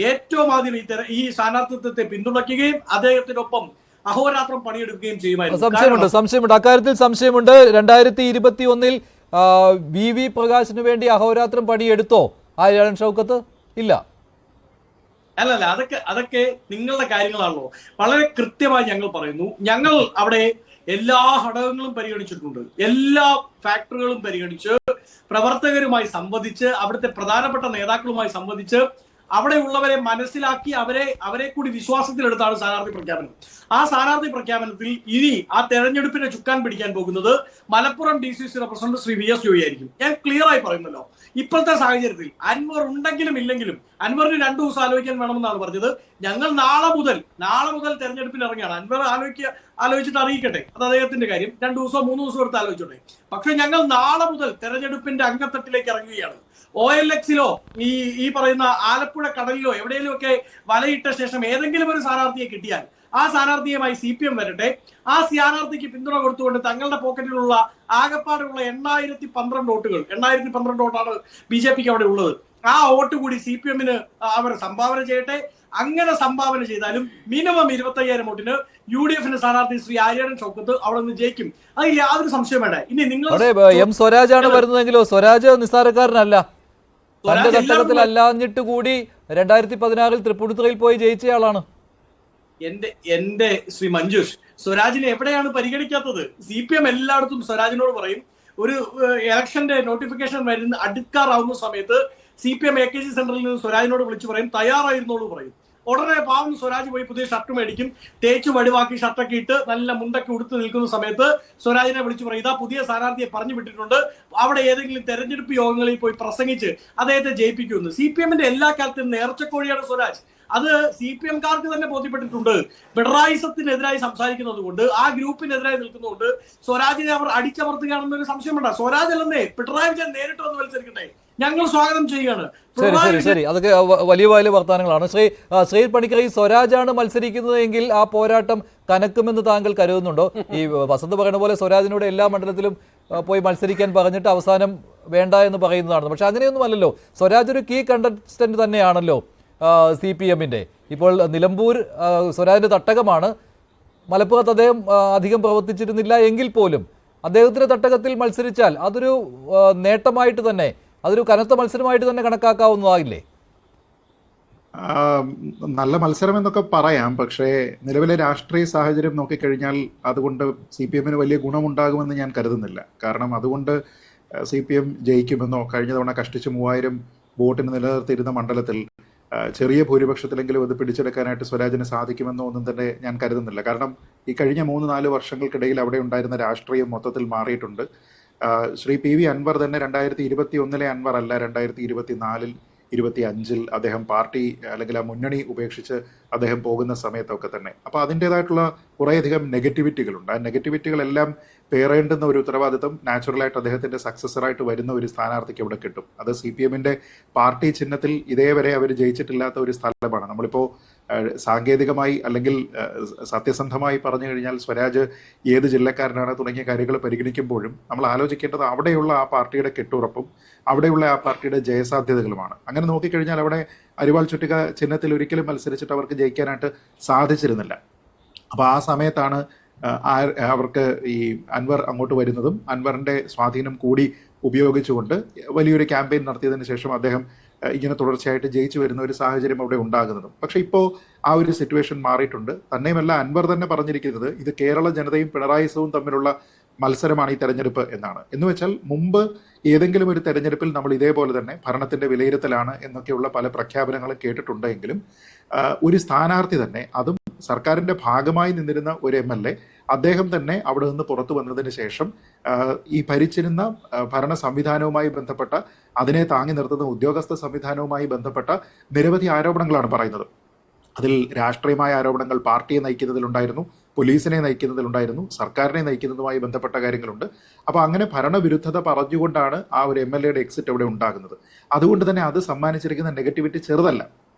ഏറ്റവും ആദ്യം ഈ സ്ഥാനാർത്ഥിത്വത്തെ പിന്തുണയ്ക്കുകയും അദ്ദേഹത്തിനൊപ്പം അഹോരാത്രം പണിയെടുക്കുകയും ചെയ്യുമായിരുന്നു. സംശയമുണ്ട്, അക്കാര്യത്തിൽ സംശയമുണ്ട്. 2021-ൽ VV പ്രകാശിന് വേണ്ടി അഹോരാത്രം പണിയെടുത്തോ ആര്യാടൻ ഷൗക്കത്ത്? ഇല്ല. അല്ലല്ല, അതൊക്കെ നിങ്ങളുടെ കാര്യങ്ങളാണല്ലോ. വളരെ കൃത്യമായി ഞങ്ങൾ പറയുന്നു, ഞങ്ങൾ അവിടെ എല്ലാ ഘടകങ്ങളും പരിഗണിച്ചിട്ടുണ്ട്. എല്ലാ ഫാക്ടറുകളും പരിഗണിച്ച് പ്രവർത്തകരുമായി സംവദിച്ച് അവിടുത്തെ പ്രധാനപ്പെട്ട നേതാക്കളുമായി സംവദിച്ച് അവിടെ ഉള്ളവരെ മനസ്സിലാക്കി അവരെ കൂടി വിശ്വാസത്തിലെടുത്താണ് സ്ഥാനാർത്ഥി പ്രഖ്യാപനം. ആ സ്ഥാനാർത്ഥി പ്രഖ്യാപനത്തിൽ ഇനി ആ തെരഞ്ഞെടുപ്പിനെ ചുക്കാൻ പിടിക്കാൻ പോകുന്നത് മലപ്പുറം DCC-യുടെ പ്രസിഡന്റ് ശ്രീ VS ജോയ് ആയിരിക്കും. ഞാൻ ക്ലിയർ ആയി പറയുന്നല്ലോ, ഇപ്പോഴത്തെ സാഹചര്യത്തിൽ അൻവർ ഉണ്ടെങ്കിലും ഇല്ലെങ്കിലും അൻവറിന് 2 ദിവസം ആലോചിക്കാൻ വേണമെന്നാണ് പറഞ്ഞത്. ഞങ്ങൾ നാളെ മുതൽ തെരഞ്ഞെടുപ്പിന് ഇറങ്ങിയാണ്. അൻവർ ആലോചിച്ചിട്ട് അറിയിക്കട്ടെ, അത് അദ്ദേഹത്തിന്റെ കാര്യം. 2 ദിവസമോ 3 ദിവസമോ എടുത്ത് ആലോചിച്ചോട്ടെ. പക്ഷെ ഞങ്ങൾ നാളെ മുതൽ തെരഞ്ഞെടുപ്പിന്റെ അംഗത്തട്ടിലേക്ക് ഇറങ്ങുകയാണ്. OLX-ലോ ഈ പറയുന്ന ആലപ്പുഴ കടലിലോ എവിടെയെങ്കിലും ഒക്കെ വലയിട്ട ശേഷം ഏതെങ്കിലും ഒരു സ്ഥാനാർത്ഥിയെ കിട്ടിയാൽ ആ സ്ഥാനാർത്ഥിയുമായി CPM വരട്ടെ. ആ സ്ഥാനാർത്ഥിക്ക് പിന്തുണ കൊടുത്തുകൊണ്ട് തങ്ങളുടെ പോക്കറ്റിലുള്ള ആകപ്പാടുള്ള 8012 വോട്ടുകൾ, 8012 വോട്ടാണ് BJPക്ക് അവിടെ ഉള്ളത്. ആ വോട്ട് കൂടി CPM-ന് അവർ സംഭാവന ചെയ്യട്ടെ. അങ്ങനെ സംഭാവന ചെയ്താലും മിനിമം 25,000 വോട്ടിന് UDF-ന്റെ സ്ഥാനാർത്ഥി ശ്രീ ആര്യാടൻ ഷൗക്കത്ത് അവിടെ നിന്ന് ജയിക്കും. അതിൽ യാതൊരു സംശയം വേണ്ട. ഇനി നിങ്ങൾ M സ്വരാജാണ് വരുന്നതെങ്കിലോ സ്വരാജ് നിസ്സാരക്കാരനല്ല. തന്റെ ഘട്ടത്തിൽ അല്ലാഞ്ഞിട്ട് കൂടി 2016-ൽ തൃപ്പൂണിത്തുറയിൽ പോയി ജയിച്ചയാളാണ്. എന്റെ ശ്രീ മഞ്ജുഷ്, സ്വരാജിനെ എവിടെയാണ് പരിഗണിക്കാത്തത്? CPM എല്ലായിടത്തും സ്വരാജിനോട് പറയും. ഒരു ഇലക്ഷന്റെ നോട്ടിഫിക്കേഷൻ വരുന്ന അടുക്കാറാവുന്ന സമയത്ത് CPM AKG സെന്ററിൽ നിന്ന് സ്വരാജിനോട് വിളിച്ചു പറയും, തയ്യാറായിരുന്നോളൂ പറയും. ഉടനെ പാവം സ്വരാജ് പോയി പുതിയ ഷർട്ട് മേടിക്കും, തേച്ചു വടിവാക്കി ഷർട്ടൊക്കെ ഇട്ട് നല്ല മുണ്ടൊക്കെ ഉടുത്ത് നിൽക്കുന്ന സമയത്ത് സ്വരാജിനെ വിളിച്ചു പറയും, ഇതാ പുതിയ സ്ഥാനാർത്ഥിയെ പറഞ്ഞു വിട്ടിട്ടുണ്ട്, അവിടെ ഏതെങ്കിലും തെരഞ്ഞെടുപ്പ് യോഗങ്ങളിൽ പോയി പ്രസംഗിച്ച് അദ്ദേഹത്തെ ജയിപ്പിക്കുമെന്ന്. CPM-ന്റെ എല്ലാ കാലത്തും നേർച്ചക്കോഴിയാണ് സ്വരാജ്. അത് CPM-കാർക്ക് തന്നെ ബോധ്യപ്പെട്ടിട്ടുണ്ട്. പിണറായിസത്തിനെതിരായി സംസാരിക്കുന്നത് കൊണ്ട്, ആ ഗ്രൂപ്പിനെതിരായി നിൽക്കുന്നതുകൊണ്ട് സ്വരാജിനെ അവർ അടിച്ചമർത്തുകയാണെന്നൊരു സംശയമുണ്ട്. സ്വരാജ് അല്ലെന്നേ, പിണറായി വിജയൻ നേരിട്ട് വന്ന് മത്സരിക്കട്ടെ, ഞങ്ങൾ സ്വാഗതം ചെയ്യുകയാണ്. ശരി, അതൊക്കെ വലിയ വർത്തമാനങ്ങളാണ്. ശ്രീ പണിക്കർ, ഈ സ്വരാജാണ് മത്സരിക്കുന്നതെങ്കിൽ ആ പോരാട്ടം കനക്കുമെന്ന് താങ്കൾ കരുതുന്നുണ്ടോ? ഈ വസന്ത് പറയുന്ന പോലെ സ്വരാജിനോട് എല്ലാ മണ്ഡലത്തിലും പോയി മത്സരിക്കാൻ പറഞ്ഞിട്ട് അവസാനം വേണ്ട എന്ന് പറയുന്നതാണ്. പക്ഷെ അങ്ങനെയൊന്നും അല്ലല്ലോ. സ്വരാജ് ഒരു കീ കണ്ടസ്റ്റന്റ് തന്നെയാണല്ലോ CPM-ന്റെ. ഇപ്പോൾ നിലമ്പൂർ സ്വരാജിന്റെ തട്ടകമാണ്. മലപ്പുറത്ത് അദ്ദേഹം അധികം പ്രവർത്തിച്ചിരുന്നില്ല എങ്കിൽ പോലും അദ്ദേഹത്തിന്റെ തട്ടകത്തിൽ മത്സരിച്ചാൽ അതൊരു നേട്ടമായിട്ട് തന്നെ, അതൊരു കനത്ത മത്സരമായിട്ട് തന്നെ കണക്കാക്കാവുന്നതാകില്ലേ? നല്ല മത്സരം എന്നൊക്കെ പറയാം, പക്ഷേ നിലവിലെ രാഷ്ട്രീയ സാഹചര്യം നോക്കിക്കഴിഞ്ഞാൽ അതുകൊണ്ട് CPM വലിയ ഗുണമുണ്ടാകുമെന്ന് ഞാൻ കരുതുന്നില്ല. കാരണം അതുകൊണ്ട് CPM ജയിക്കുമെന്നോ കഴിഞ്ഞ തവണ കഷ്ടിച്ച് 3000 വോട്ടിന് നിലനിർത്തിയിരുന്ന മണ്ഡലത്തിൽ ചെറിയ ഭൂരിപക്ഷത്തിലെങ്കിലും അത് പിടിച്ചെടുക്കാനായിട്ട് സ്വരാജിന് സാധിക്കുമെന്നോ ഒന്നും തന്നെ ഞാൻ കരുതുന്നില്ല. കാരണം ഈ കഴിഞ്ഞ 3-4 വർഷങ്ങൾക്കിടയിൽ അവിടെ ഉണ്ടായിരുന്ന രാഷ്ട്രീയം മൊത്തത്തിൽ മാറിയിട്ടുണ്ട്. ശ്രീ PV അൻവർ തന്നെ 2021 അൻവർ അല്ല, 2024 25 അദ്ദേഹം പാർട്ടി അല്ലെങ്കിൽ ആ മുന്നണി ഉപേക്ഷിച്ച് അദ്ദേഹം പോകുന്ന സമയത്തൊക്കെ തന്നെ. അപ്പോൾ അതിൻ്റെതായിട്ടുള്ള കുറേയധികം നെഗറ്റിവിറ്റികളുണ്ട്. ആ നെഗറ്റിവിറ്റികളെല്ലാം പേറേണ്ടുന്ന ഒരു ഉത്തരവാദിത്വം നാച്ചുറലായിട്ട് അദ്ദേഹത്തിന്റെ സക്സസറായിട്ട് വരുന്ന ഒരു സ്ഥാനാർത്ഥിക്ക് ഇവിടെ കിട്ടും. അത് CPMന്റെ പാർട്ടി ചിഹ്നത്തിൽ ഇതേവരെ അവർ ജയിച്ചിട്ടില്ലാത്ത ഒരു സ്ഥലമാണ്. നമ്മളിപ്പോൾ സാങ്കേതികമായി അല്ലെങ്കിൽ സത്യസന്ധമായി പറഞ്ഞു കഴിഞ്ഞാൽ സ്വരാജ് ഏത് ജില്ലക്കാരനാണ് തുടങ്ങിയ കാര്യങ്ങൾ പരിഗണിക്കുമ്പോഴും നമ്മൾ ആലോചിക്കേണ്ടത് അവിടെയുള്ള ആ പാർട്ടിയുടെ കെട്ടുറപ്പും അവിടെയുള്ള ആ പാർട്ടിയുടെ ജയസാധ്യതകളുമാണ്. അങ്ങനെ നോക്കിക്കഴിഞ്ഞാൽ അവിടെ അരിവാൾ ചുറ്റിക ചിഹ്നത്തിൽ ഒരിക്കലും മത്സരിച്ചിട്ട് അവർക്ക് ജയിക്കാനായിട്ട് സാധിച്ചിരുന്നില്ല. അപ്പോൾ ആ സമയത്താണ് അവർക്ക് ഈ അൻവർ അങ്ങോട്ട് വരുന്നതും അൻവറിന്റെ സ്വാധീനം കൂടി ഉപയോഗിച്ചുകൊണ്ട് വലിയൊരു ക്യാമ്പയിൻ നടത്തിയതിനു ശേഷം അദ്ദേഹം ഇങ്ങനെ തുടർച്ചയായിട്ട് ജയിച്ചു വരുന്ന ഒരു സാഹചര്യം അവിടെ ഉണ്ടാകുന്നതും. പക്ഷെ ഇപ്പോൾ ആ ഒരു സിറ്റുവേഷൻ മാറിയിട്ടുണ്ട്. തന്നെയുമല്ല, അൻവർ തന്നെ പറഞ്ഞിരിക്കുന്നത് ഇത് കേരള ജനതയും പിണറായി സവും തമ്മിലുള്ള മത്സരമാണ് ഈ തെരഞ്ഞെടുപ്പ് എന്നാണ്. എന്ന് വെച്ചാൽ മുമ്പ് ഏതെങ്കിലും ഒരു തെരഞ്ഞെടുപ്പിൽ നമ്മൾ ഇതേപോലെ തന്നെ ഭരണത്തിന്റെ വിലയിരുത്തലാണ് എന്നൊക്കെയുള്ള പല പ്രഖ്യാപനങ്ങളും കേട്ടിട്ടുണ്ടെങ്കിലും ഒരു സ്ഥാനാർത്ഥി തന്നെ, അതും സർക്കാരിന്റെ ഭാഗമായി നിന്നിരുന്ന ഒരു MLA, അദ്ദേഹം തന്നെ അവിടെ നിന്ന് പുറത്തു വന്നതിന് ശേഷം ഈ ഭരിച്ചിരുന്ന ഭരണ സംവിധാനവുമായി ബന്ധപ്പെട്ട, അതിനെ താങ്ങി നിർത്തുന്ന ഉദ്യോഗസ്ഥ സംവിധാനവുമായി ബന്ധപ്പെട്ട നിരവധി ആരോപണങ്ങളാണ് പറയുന്നത്. അതിൽ രാഷ്ട്രീയമായ ആരോപണങ്ങൾ പാർട്ടിയെ നയിക്കുന്നതിലുണ്ടായിരുന്നു, പോലീസിനെ നയിക്കുന്നതിലുണ്ടായിരുന്നു, സർക്കാരിനെ നയിക്കുന്നതുമായി ബന്ധപ്പെട്ട കാര്യങ്ങളുണ്ട്. അപ്പോൾ അങ്ങനെ ഭരണവിരുദ്ധത പറഞ്ഞുകൊണ്ടാണ് ആ ഒരു MLAയുടെ എക്സിറ്റ് അവിടെ ഉണ്ടാകുന്നത്. അതുകൊണ്ട് തന്നെ അത് സമ്മാനിച്ചിരിക്കുന്ന നെഗറ്റിവിറ്റി ചെറുതല്ല.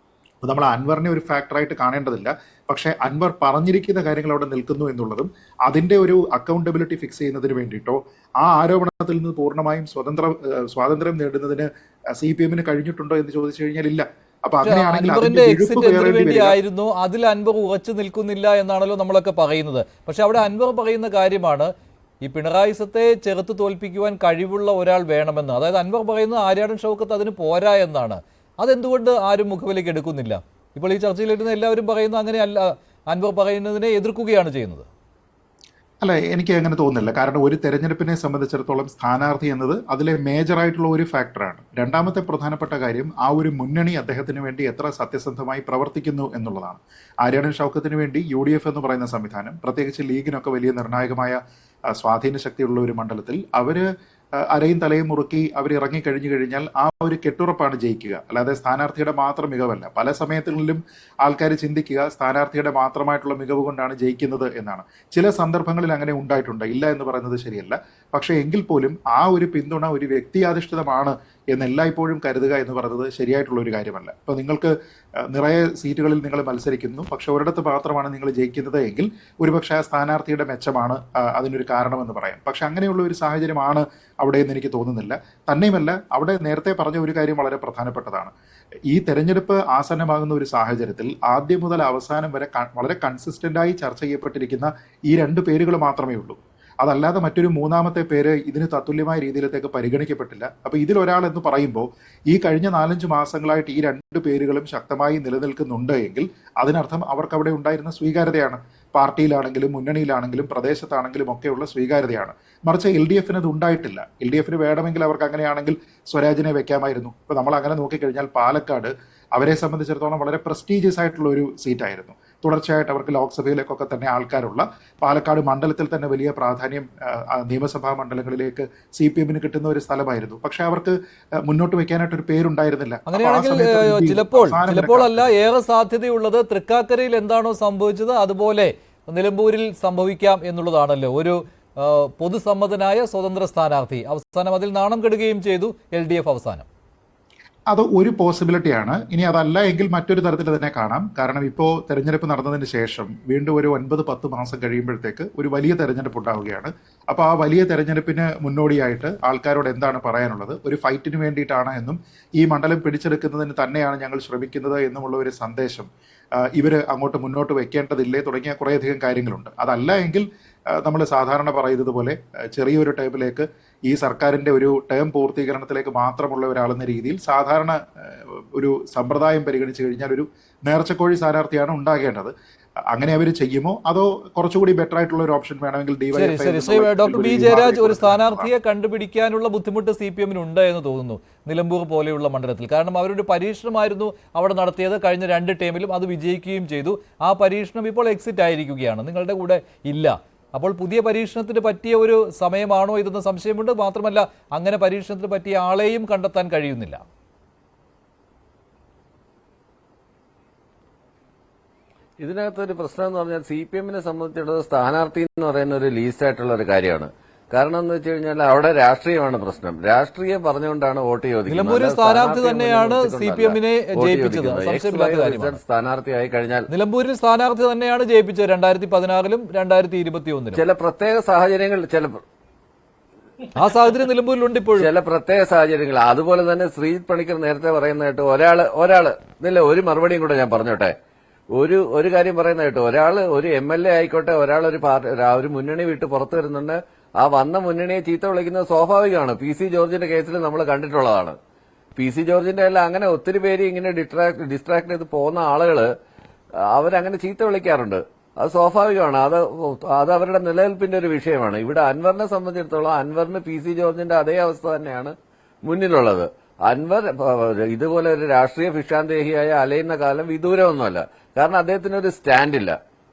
അപ്പോൾ നമ്മൾ അൻവറിനെ ഒരു ഫാക്ടറായിട്ട് കാണേണ്ടതില്ല. പക്ഷേ അൻവർ പറഞ്ഞിരിക്കുന്ന കാര്യങ്ങൾ അവിടെ നിൽക്കുന്നു എന്നുള്ളതും അതിൻ്റെ ഒരു അക്കൗണ്ടബിലിറ്റി ഫിക്സ് ചെയ്യുന്നതിന് വേണ്ടിയിട്ടോ ആ ആരോപണത്തിൽ നിന്ന് പൂർണ്ണമായും സ്വാതന്ത്ര്യം നേടുന്നതിന് CPMന് കഴിഞ്ഞിട്ടുണ്ടോ എന്ന് ചോദിച്ചു കഴിഞ്ഞാൽ ഇല്ല. അപ്പൊ അങ്ങനെയാണെങ്കിൽ വേണ്ടിയായിരുന്നു അതിൽ അൻവർ ഉറച്ചു നിൽക്കുന്നില്ല എന്നാണല്ലോ നമ്മളൊക്കെ പറയുന്നത്. പക്ഷെ അവിടെ അൻവർ പറയുന്ന കാര്യമാണ് ഈ പിണറായിസത്തെ ചെറുത്ത് തോൽപ്പിക്കുവാൻ കഴിവുള്ള ഒരാൾ വേണമെന്ന്. അതായത് അൻവർ പറയുന്നത് ആര്യാടൻ ഷൗക്കത്ത് അതിന് പോരാ എന്നാണ്. അതെന്തുകൊണ്ട് ആരും മുഖവിലേക്ക് എടുക്കുന്നില്ല? ഇപ്പോൾ ഈ ചർച്ചയിലിരുന്ന എല്ലാവരും പറയുന്ന അങ്ങനെയല്ല, അൻവർ പറയുന്നതിനെ എതിർക്കുകയാണ് ചെയ്യുന്നത്. അല്ല, എനിക്ക് അങ്ങനെ തോന്നുന്നില്ല. കാരണം ഒരു തെരഞ്ഞെടുപ്പിനെ സംബന്ധിച്ചിടത്തോളം സ്ഥാനാർത്ഥി എന്നത് അതിലെ മേജറായിട്ടുള്ള ഒരു ഫാക്ടറാണ്. രണ്ടാമത്തെ പ്രധാനപ്പെട്ട കാര്യം ആ ഒരു മുന്നണി അദ്ദേഹത്തിന് വേണ്ടി എത്ര സത്യസന്ധമായി പ്രവർത്തിക്കുന്നു എന്നുള്ളതാണ്. ആര്യാടൻ ഷൗക്കത്തിന് വേണ്ടി UDF എന്ന് പറയുന്ന സംവിധാനം, പ്രത്യേകിച്ച് ലീഗിനൊക്കെ വലിയ നിർണായകമായ സ്വാധീന ശക്തിയുള്ള ഒരു മണ്ഡലത്തിൽ അവര് അരയും തലയും മുറുക്കി അവർ ഇറങ്ങിക്കഴിഞ്ഞു കഴിഞ്ഞാൽ ആ ഒരു കെട്ടുറപ്പാണ് ജയിക്കുക. അല്ലാതെ സ്ഥാനാർത്ഥിയുടെ മാത്രം മികവല്ല. പല സമയങ്ങളിലും ആൾക്കാർ ചിന്തിക്കുക സ്ഥാനാർത്ഥിയുടെ മാത്രമായിട്ടുള്ള മികവ് കൊണ്ടാണ് ജയിക്കുന്നത് എന്നാണ്. ചില സന്ദർഭങ്ങളിൽ അങ്ങനെ ഉണ്ടായിട്ടുണ്ട്, ഇല്ല എന്ന് പറയുന്നത് ശരിയല്ല. പക്ഷേ എങ്കിൽ പോലും ആ ഒരു പിന്തുണ ഒരു വ്യക്തിയാധിഷ്ഠിതമാണ് എന്നെല്ലായ്പ്പോഴും കരുതുക എന്ന് പറയുന്നത് ശരിയായിട്ടുള്ള ഒരു കാര്യമല്ല. ഇപ്പോൾ നിങ്ങൾക്ക് നിറയെ സീറ്റുകളിൽ നിങ്ങൾ മത്സരിക്കുന്നു, പക്ഷെ ഒരിടത്ത് മാത്രമാണ് നിങ്ങൾ ജയിക്കുന്നത് എങ്കിൽ ഒരുപക്ഷെ ആ സ്ഥാനാർത്ഥിയുടെ മെച്ചമാണ് അതിനൊരു കാരണമെന്ന് പറയാം. പക്ഷെ അങ്ങനെയുള്ള ഒരു സാഹചര്യമാണ് അവിടെ എന്ന് എനിക്ക് തോന്നുന്നില്ല. തന്നെയുമല്ല, അവിടെ നേരത്തെ പറഞ്ഞ ഒരു കാര്യം വളരെ പ്രധാനപ്പെട്ടതാണ്. ഈ തെരഞ്ഞെടുപ്പ് ആസന്നമാകുന്ന ഒരു സാഹചര്യത്തിൽ ആദ്യം മുതൽ അവസാനം വരെ വളരെ കൺസിസ്റ്റന്റായി ചർച്ച ചെയ്യപ്പെട്ടിരിക്കുന്ന ഈ 2 പേരുകൾ മാത്രമേ ഉള്ളൂ. അതല്ലാതെ മറ്റൊരു മൂന്നാമത്തെ പേര് ഇതിന് തത്തുല്യമായ രീതിയിലേക്ക് പരിഗണിക്കപ്പെട്ടില്ല. അപ്പോൾ ഇതിലൊരാൾ എന്ന് പറയുമ്പോൾ ഈ കഴിഞ്ഞ 4-5 മാസങ്ങളായിട്ട് ഈ 2 പേരുകളും ശക്തമായി നിലനിൽക്കുന്നുണ്ട് എങ്കിൽ അതിനർത്ഥം അവർക്ക് അവിടെ ഉണ്ടായിരുന്ന സ്വീകാര്യതയാണ്. പാർട്ടിയിലാണെങ്കിലും മുന്നണിയിലാണെങ്കിലും പ്രദേശത്താണെങ്കിലും ഒക്കെയുള്ള സ്വീകാര്യതയാണ്. മറിച്ച് LDFന് അത് ഉണ്ടായിട്ടില്ല. LDFന് വേണമെങ്കിൽ അവർക്ക് അങ്ങനെയാണെങ്കിൽ സ്വരാജിനെ വെക്കാമായിരുന്നു. ഇപ്പോൾ നമ്മൾ അങ്ങനെ നോക്കിക്കഴിഞ്ഞാൽ പാലക്കാട് അവരെ സംബന്ധിച്ചിടത്തോളം വളരെ പ്രസ്റ്റീജിയസ് ആയിട്ടുള്ള ഒരു സീറ്റായിരുന്നു. തുടർച്ചയായിട്ട് അവർക്ക് ലോക്സഭയിലേക്കൊക്കെ തന്നെ ആൾക്കാരുള്ള പാലക്കാട് മണ്ഡലത്തിൽ തന്നെ വലിയ പ്രാധാന്യം നിയമസഭാ മണ്ഡലങ്ങളിലേക്ക് CPMന് കിട്ടുന്ന ഒരു സ്ഥലമായിരുന്നു. പക്ഷെ അവർക്ക് മുന്നോട്ട് വെക്കാനായിട്ടൊരു പേരുണ്ടായിരുന്നില്ല. അങ്ങനെയാണെങ്കിൽ ചിലപ്പോൾ അല്ല, ഏറെ സാധ്യതയുള്ളത് തൃക്കാക്കരയിൽ എന്താണോ സംഭവിച്ചത് അതുപോലെ നിലമ്പൂരിൽ സംഭവിക്കാം എന്നുള്ളതാണല്ലോ. ഒരു പൊതുസമ്മതനായ സ്വതന്ത്ര സ്ഥാനാർത്ഥി അവസാനം അതിൽ നാണം കെടുകയും ചെയ്തു LDF അവസാനം. അത് ഒരു പോസിബിലിറ്റിയാണ്. ഇനി അതല്ല എങ്കിൽ മറ്റൊരു തരത്തിൽ തന്നെ കാണാം. കാരണം ഇപ്പോൾ തെരഞ്ഞെടുപ്പ് നടന്നതിന് ശേഷം വീണ്ടും ഒരു 9-10 മാസം കഴിയുമ്പോഴത്തേക്ക് ഒരു വലിയ തെരഞ്ഞെടുപ്പ് ഉണ്ടാവുകയാണ്. അപ്പോൾ ആ വലിയ തെരഞ്ഞെടുപ്പിന് മുന്നോടിയായിട്ട് ആൾക്കാരോട് എന്താണ് പറയാനുള്ളത്, ഒരു ഫൈറ്റിന് വേണ്ടിയിട്ടാണ് എന്നും ഈ മണ്ഡലം പിടിച്ചെടുക്കുന്നതിന് തന്നെയാണ് ഞങ്ങൾ ശ്രമിക്കുന്നത് എന്നുമുള്ള ഒരു സന്ദേശം ഇവർ അങ്ങോട്ട് മുന്നോട്ട് വെക്കേണ്ടതില്ലേ തുടങ്ങിയ കുറേയധികം കാര്യങ്ങളുണ്ട്. അതല്ല എങ്കിൽ നമ്മൾ സാധാരണ പറയുന്നത് പോലെ ചെറിയൊരു ടേമിലേക്ക് ഈ സർക്കാരിൻ്റെ ഒരു ടേം പൂർത്തീകരണത്തിലേക്ക് മാത്രമുള്ള ഒരാളെന്ന രീതിയിൽ സാധാരണ ഒരു സമ്പ്രദായം പരിഗണിച്ചു കഴിഞ്ഞാൽ ഒരു നേർച്ചക്കോഴി സ്ഥാനാർത്ഥിയാണ് ഉണ്ടാകേണ്ടത്. അങ്ങനെ അവർ ചെയ്യുമോ അതോ കുറച്ചുകൂടി ബെറ്റർ ആയിട്ടുള്ള ഒരു ഓപ്ഷൻ വേണമെങ്കിൽ ഡോക്ടർ ബി ജയരാജ്, ഒരു സ്ഥാനാർത്ഥിയെ കണ്ടുപിടിക്കാനുള്ള ബുദ്ധിമുട്ട് CPM ഉണ്ട് എന്ന് തോന്നുന്നു നിലമ്പൂർ പോലെയുള്ള മണ്ഡലത്തിൽ. കാരണം അവരുടെ പരീക്ഷണമായിരുന്നു അവിടെ നടത്തിയത് കഴിഞ്ഞ 2 ടേമിലും, അത് വിജയിക്കുകയും ചെയ്തു. ആ പരീക്ഷണം ഇപ്പോൾ എക്സിറ്റ് ആയിരിക്കുകയാണ്, നിങ്ങളുടെ കൂടെ ഇല്ല. അപ്പോൾ പുതിയ പരീക്ഷണത്തിന് പറ്റിയ ഒരു സമയമാണോ ഇതെന്ന് സംശയമുണ്ട്. മാത്രമല്ല അങ്ങനെ പരീക്ഷണത്തിന് പറ്റിയ ആളെയും കണ്ടെത്താൻ കഴിയുന്നില്ല. ഇതിനകത്തൊരു പ്രശ്നം എന്ന് പറഞ്ഞാൽ CPM-നെ സംബന്ധിച്ചിടത്തോളം സ്ഥാനാർത്ഥി എന്ന് പറയുന്ന ഒരു ലീസ്റ്റ് ആയിട്ടുള്ള ഒരു കാര്യമാണ്. കാരണം എന്ന് വെച്ച് കഴിഞ്ഞാൽ അവിടെ രാഷ്ട്രീയമാണ് പ്രശ്നം. രാഷ്ട്രീയം പറഞ്ഞുകൊണ്ടാണ് വോട്ട് ചോദിക്കുന്നത്. നിലമ്പൂരിൽ സ്ഥാനാർത്ഥി തന്നെയാണ് CPM-നെ ജയിപ്പിച്ചത്, സംശയമില്ലാത്ത കാര്യമാണ്. സ്ഥാനാർത്ഥിയായി കഴിഞ്ഞാൽ നിലമ്പൂരിൽ സ്ഥാനാർത്ഥി തന്നെയാണ് ജയിപ്പിച്ചത് 2016-ലും 2021-ലും. ചില പ്രത്യേക സാഹചര്യങ്ങൾ, ആ സാഹചര്യം നിലമ്പൂരിലുണ്ട് ഇപ്പോഴും. ചില പ്രത്യേക സാഹചര്യങ്ങൾ. അതുപോലെ തന്നെ ശ്രീജിത്ത് പണിക്കർ നേരത്തെ പറയുന്നതായിട്ട് ഒരാള് ഇതില്ല, ഒരു മറുപടിയും കൂടെ ഞാൻ പറഞ്ഞോട്ടെ. ഒരു കാര്യം പറയുന്നതായിട്ട് ഒരു MLA ആയിക്കോട്ടെ, ഒരു മുന്നണി വിട്ട് പുറത്തു വരുന്നുണ്ട്, ആ വന്ന മുന്നണിയെ ചീത്ത വിളിക്കുന്നത് സ്വാഭാവികമാണ്. PC ജോർജിന്റെ കേസിൽ നമ്മൾ കണ്ടിട്ടുള്ളതാണ്. PC ജോർജിന്റെ അല്ല, അങ്ങനെ ഒത്തിരി പേര് ഇങ്ങനെ ഡിസ്ട്രാക്ട് ചെയ്ത് പോകുന്ന ആളുകള് അവരങ്ങനെ ചീത്ത വിളിക്കാറുണ്ട്. അത് സ്വാഭാവികമാണ്. അത് അവരുടെ നിലനിൽപ്പിന്റെ ഒരു വിഷയമാണ്. ഇവിടെ അൻവറിനെ സംബന്ധിച്ചിടത്തോളം അൻവറിന് PC ജോർജിന്റെ അതേ അവസ്ഥ തന്നെയാണ് മുന്നിലുള്ളത്. അൻവർ ഇതുപോലെ ഒരു രാഷ്ട്രീയ ഭിക്ഷാന്തേഹിയായ അലയുന്ന കാലം വിദൂരമൊന്നുമല്ല. കാരണം അദ്ദേഹത്തിന് ഒരു സ്റ്റാൻഡില്ല,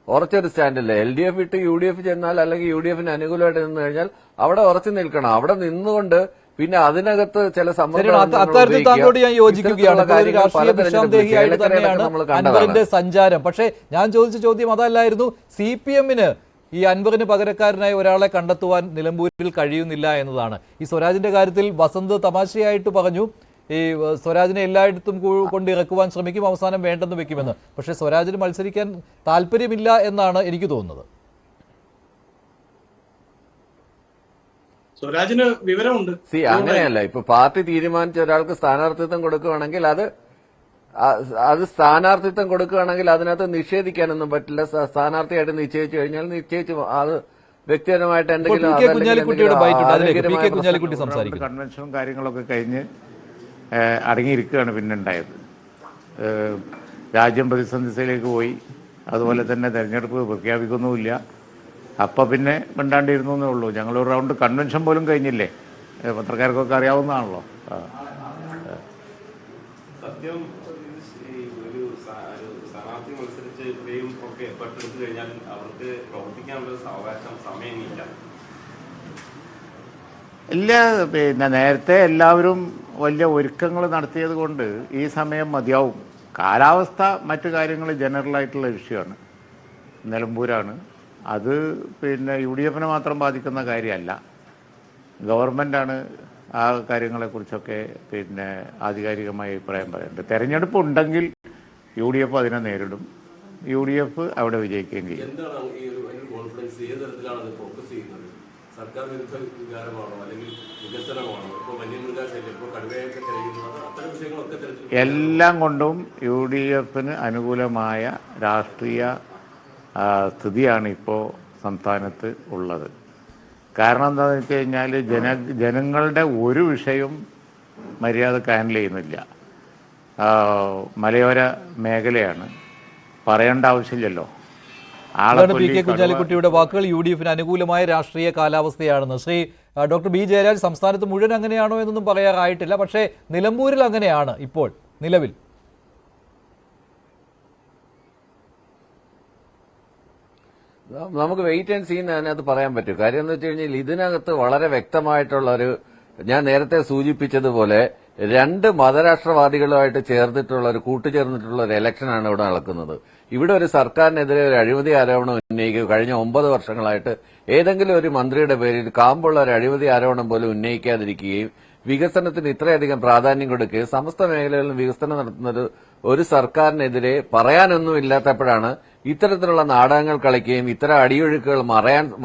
ഉറച്ചൊരു സ്റ്റാൻഡില്ല. LDF വിട്ട് UDF ചെന്നാൽ അല്ലെങ്കിൽ UDF-ന് അനുകൂലമായിട്ട് നിന്ന് കഴിഞ്ഞാൽ അവിടെ ഉറച്ചു നിൽക്കണം. അവിടെ നിന്നുകൊണ്ട് പിന്നെ അതിനകത്ത് ചില അക്കാര്യത്തിൽ ഞാൻ യോജിക്കുകയാണ്. രാഷ്ട്രീയ ഭിക്ഷാന്തേഹിയായിട്ട് തന്നെയാണ് അൻവറിന്റെ സഞ്ചാരം. പക്ഷേ ഞാൻ ചോദിച്ച ചോദ്യം അതല്ലായിരുന്നു. CPM-ന് ഈ അൻവറിന് പകരക്കാരനായി ഒരാളെ കണ്ടെത്തുവാൻ നിലമ്പൂരിൽ കഴിയുന്നില്ല എന്നതാണ്. ഈ സ്വരാജിന്റെ കാര്യത്തിൽ വസന്ത് തമാശയായിട്ട് പറഞ്ഞു, ഈ സ്വരാജിനെ എല്ലായിടത്തും കൊണ്ട് ഇറക്കുവാൻ ശ്രമിക്കും, അവസാനം വേണ്ടെന്ന് വെക്കുമെന്ന്. പക്ഷെ സ്വരാജിന് മത്സരിക്കാൻ താല്പര്യമില്ല എന്നാണ് എനിക്ക് തോന്നുന്നത്. സ്വരാജിന് വിവരമുണ്ട്. അങ്ങനെയല്ല, ഇപ്പൊ പാർട്ടി തീരുമാനിച്ച ഒരാൾക്ക് സ്ഥാനാർത്ഥിത്വം കൊടുക്കുകയാണെങ്കിൽ അത് സ്ഥാനാർത്ഥിത്വം കൊടുക്കുകയാണെങ്കിൽ അതിനകത്ത് നിഷേധിക്കാനൊന്നും പറ്റില്ല. സ്ഥാനാർത്ഥിയായിട്ട് നിശ്ചയിച്ചു കഴിഞ്ഞാൽ നിശ്ചയിച്ചു അത് വ്യക്തിപരമായിട്ട് എന്തെങ്കിലും കൺവെൻഷനും കാര്യങ്ങളൊക്കെ കഴിഞ്ഞ് അടങ്ങിയിരിക്കുകയാണ് പിന്നെ ഉണ്ടായത്. രാജ്യം പ്രതിസന്ധിയിലേക്ക് പോയി. അതുപോലെ തന്നെ തെരഞ്ഞെടുപ്പ് പ്രഖ്യാപിക്കുന്നുമില്ല. അപ്പം പിന്നെ മിണ്ടാണ്ടിരുന്നു എന്നേ ഉള്ളൂ. ഞങ്ങളൊരു റൗണ്ട് കൺവെൻഷൻ പോലും കഴിഞ്ഞില്ലേ, പത്രക്കാർക്കൊക്കെ അറിയാവുന്നതാണല്ലോ. സത്യം ഒരു സ്ഥാനാർത്ഥി മത്സരിച്ച് ഇത്രയും ഒക്കെ എഫർട്ട് എടുത്തു കഴിഞ്ഞാൽ അവർക്ക് പ്രവർത്തിക്കാനുള്ള സമയമില്ല. ഇല്ല, പിന്നെ നേരത്തെ എല്ലാവരും വലിയ ഒരുക്കങ്ങൾ നടത്തിയത് കൊണ്ട് ഈ സമയം മതിയാവും. കാലാവസ്ഥ മറ്റു കാര്യങ്ങൾ ജനറലായിട്ടുള്ള വിഷയമാണ്. നിലമ്പൂരാണ് അത്. പിന്നെ UDF-നെ മാത്രം ബാധിക്കുന്ന കാര്യമല്ല. ഗവൺമെൻറ്റാണ് ആ കാര്യങ്ങളെക്കുറിച്ചൊക്കെ പിന്നെ ആധികാരികമായ അഭിപ്രായം പറയുന്നുണ്ട്. തെരഞ്ഞെടുപ്പ് ഉണ്ടെങ്കിൽ UDF അതിനെ നേരിടും, UDF അവിടെ വിജയിക്കുകയും ചെയ്യും. എന്താണ് ഈ ഒരു കോൺഫിഡൻസ്? ഏത് തരത്തിലാണ് അത് ഫോക്കസ് ചെയ്യുന്നത്? സർക്കാർ വിരുദ്ധ വികാരമാണോ അല്ലെങ്കിൽ വികസനമാണോ? ഇപ്പോൾ വന്യമൃഗശല്യം, ഇപ്പോൾ കടുവയൊക്കെ തെരയുന്നത്, അത്തരം വിഷയങ്ങളൊക്കെ എല്ലാം കൊണ്ടും UDF-ന് അനുകൂലമായ രാഷ്ട്രീയ സ്ഥിതിയാണ് ഇപ്പോൾ സംസ്ഥാനത്ത് ഉള്ളത്. കാരണം എന്താണെന്ന് വെച്ച് കഴിഞ്ഞാൽ ജനങ്ങളുടെ ഒരു വിഷയം മര്യാദക്ക് ഹാൻഡിൽ ചെയ്യുന്നില്ല. മലയോര മേഖലയാണ്, പറയേണ്ട ആവശ്യമില്ലല്ലോ. PK കുഞ്ഞാലിക്കുട്ടിയുടെ വാക്കുകൾ. UDF-ന് അനുകൂലമായ രാഷ്ട്രീയ കാലാവസ്ഥയാണെന്ന്. ശ്രീ ഡോക്ടർ ബി ജയരാജ്, സംസ്ഥാനത്ത് മുഴുവൻ അങ്ങനെയാണോ എന്നൊന്നും പറയാറായിട്ടില്ല, പക്ഷേ നിലമ്പൂരിൽ അങ്ങനെയാണ് ഇപ്പോൾ നിലവിൽ. നമുക്ക് വെയിറ്റ് ആൻഡ് സീ അതിനകത്ത് പറയാൻ പറ്റും. കാര്യം എന്ന് വെച്ച് കഴിഞ്ഞാൽ ഇതിനകത്ത് വളരെ വ്യക്തമായിട്ടുള്ള ഞാൻ നേരത്തെ സൂചിപ്പിച്ചതുപോലെ 2 മതരാഷ്ട്രവാദികളുമായിട്ട് ചേർന്നിട്ടുള്ള കൂട്ടുചേർന്നിട്ടുള്ള ഒരു ഇലക്ഷനാണ് ഇവിടെ നടക്കുന്നത്. ഇവിടെ ഒരു സർക്കാരിനെതിരെ ഒരു അഴിമതി ആരോപണം ഉന്നയിക്കുക കഴിഞ്ഞ 9 വർഷങ്ങളായിട്ട് ഏതെങ്കിലും ഒരു മന്ത്രിയുടെ പേരിൽ കാമ്പുള്ള ഒരു അഴിമതി ആരോപണം പോലും ഉന്നയിക്കാതിരിക്കുകയും വികസനത്തിന് ഇത്രയധികം പ്രാധാന്യം കൊടുക്കുകയും സമസ്ത മേഖലകളിലും വികസനം നടത്തുന്ന ഒരു സർക്കാരിനെതിരെ പറയാനൊന്നും ഇല്ലാത്തപ്പോഴാണ് ഇത്തരത്തിലുള്ള നാടകങ്ങൾ കളിക്കുകയും ഇത്തരം അടിയൊഴുക്കുകൾ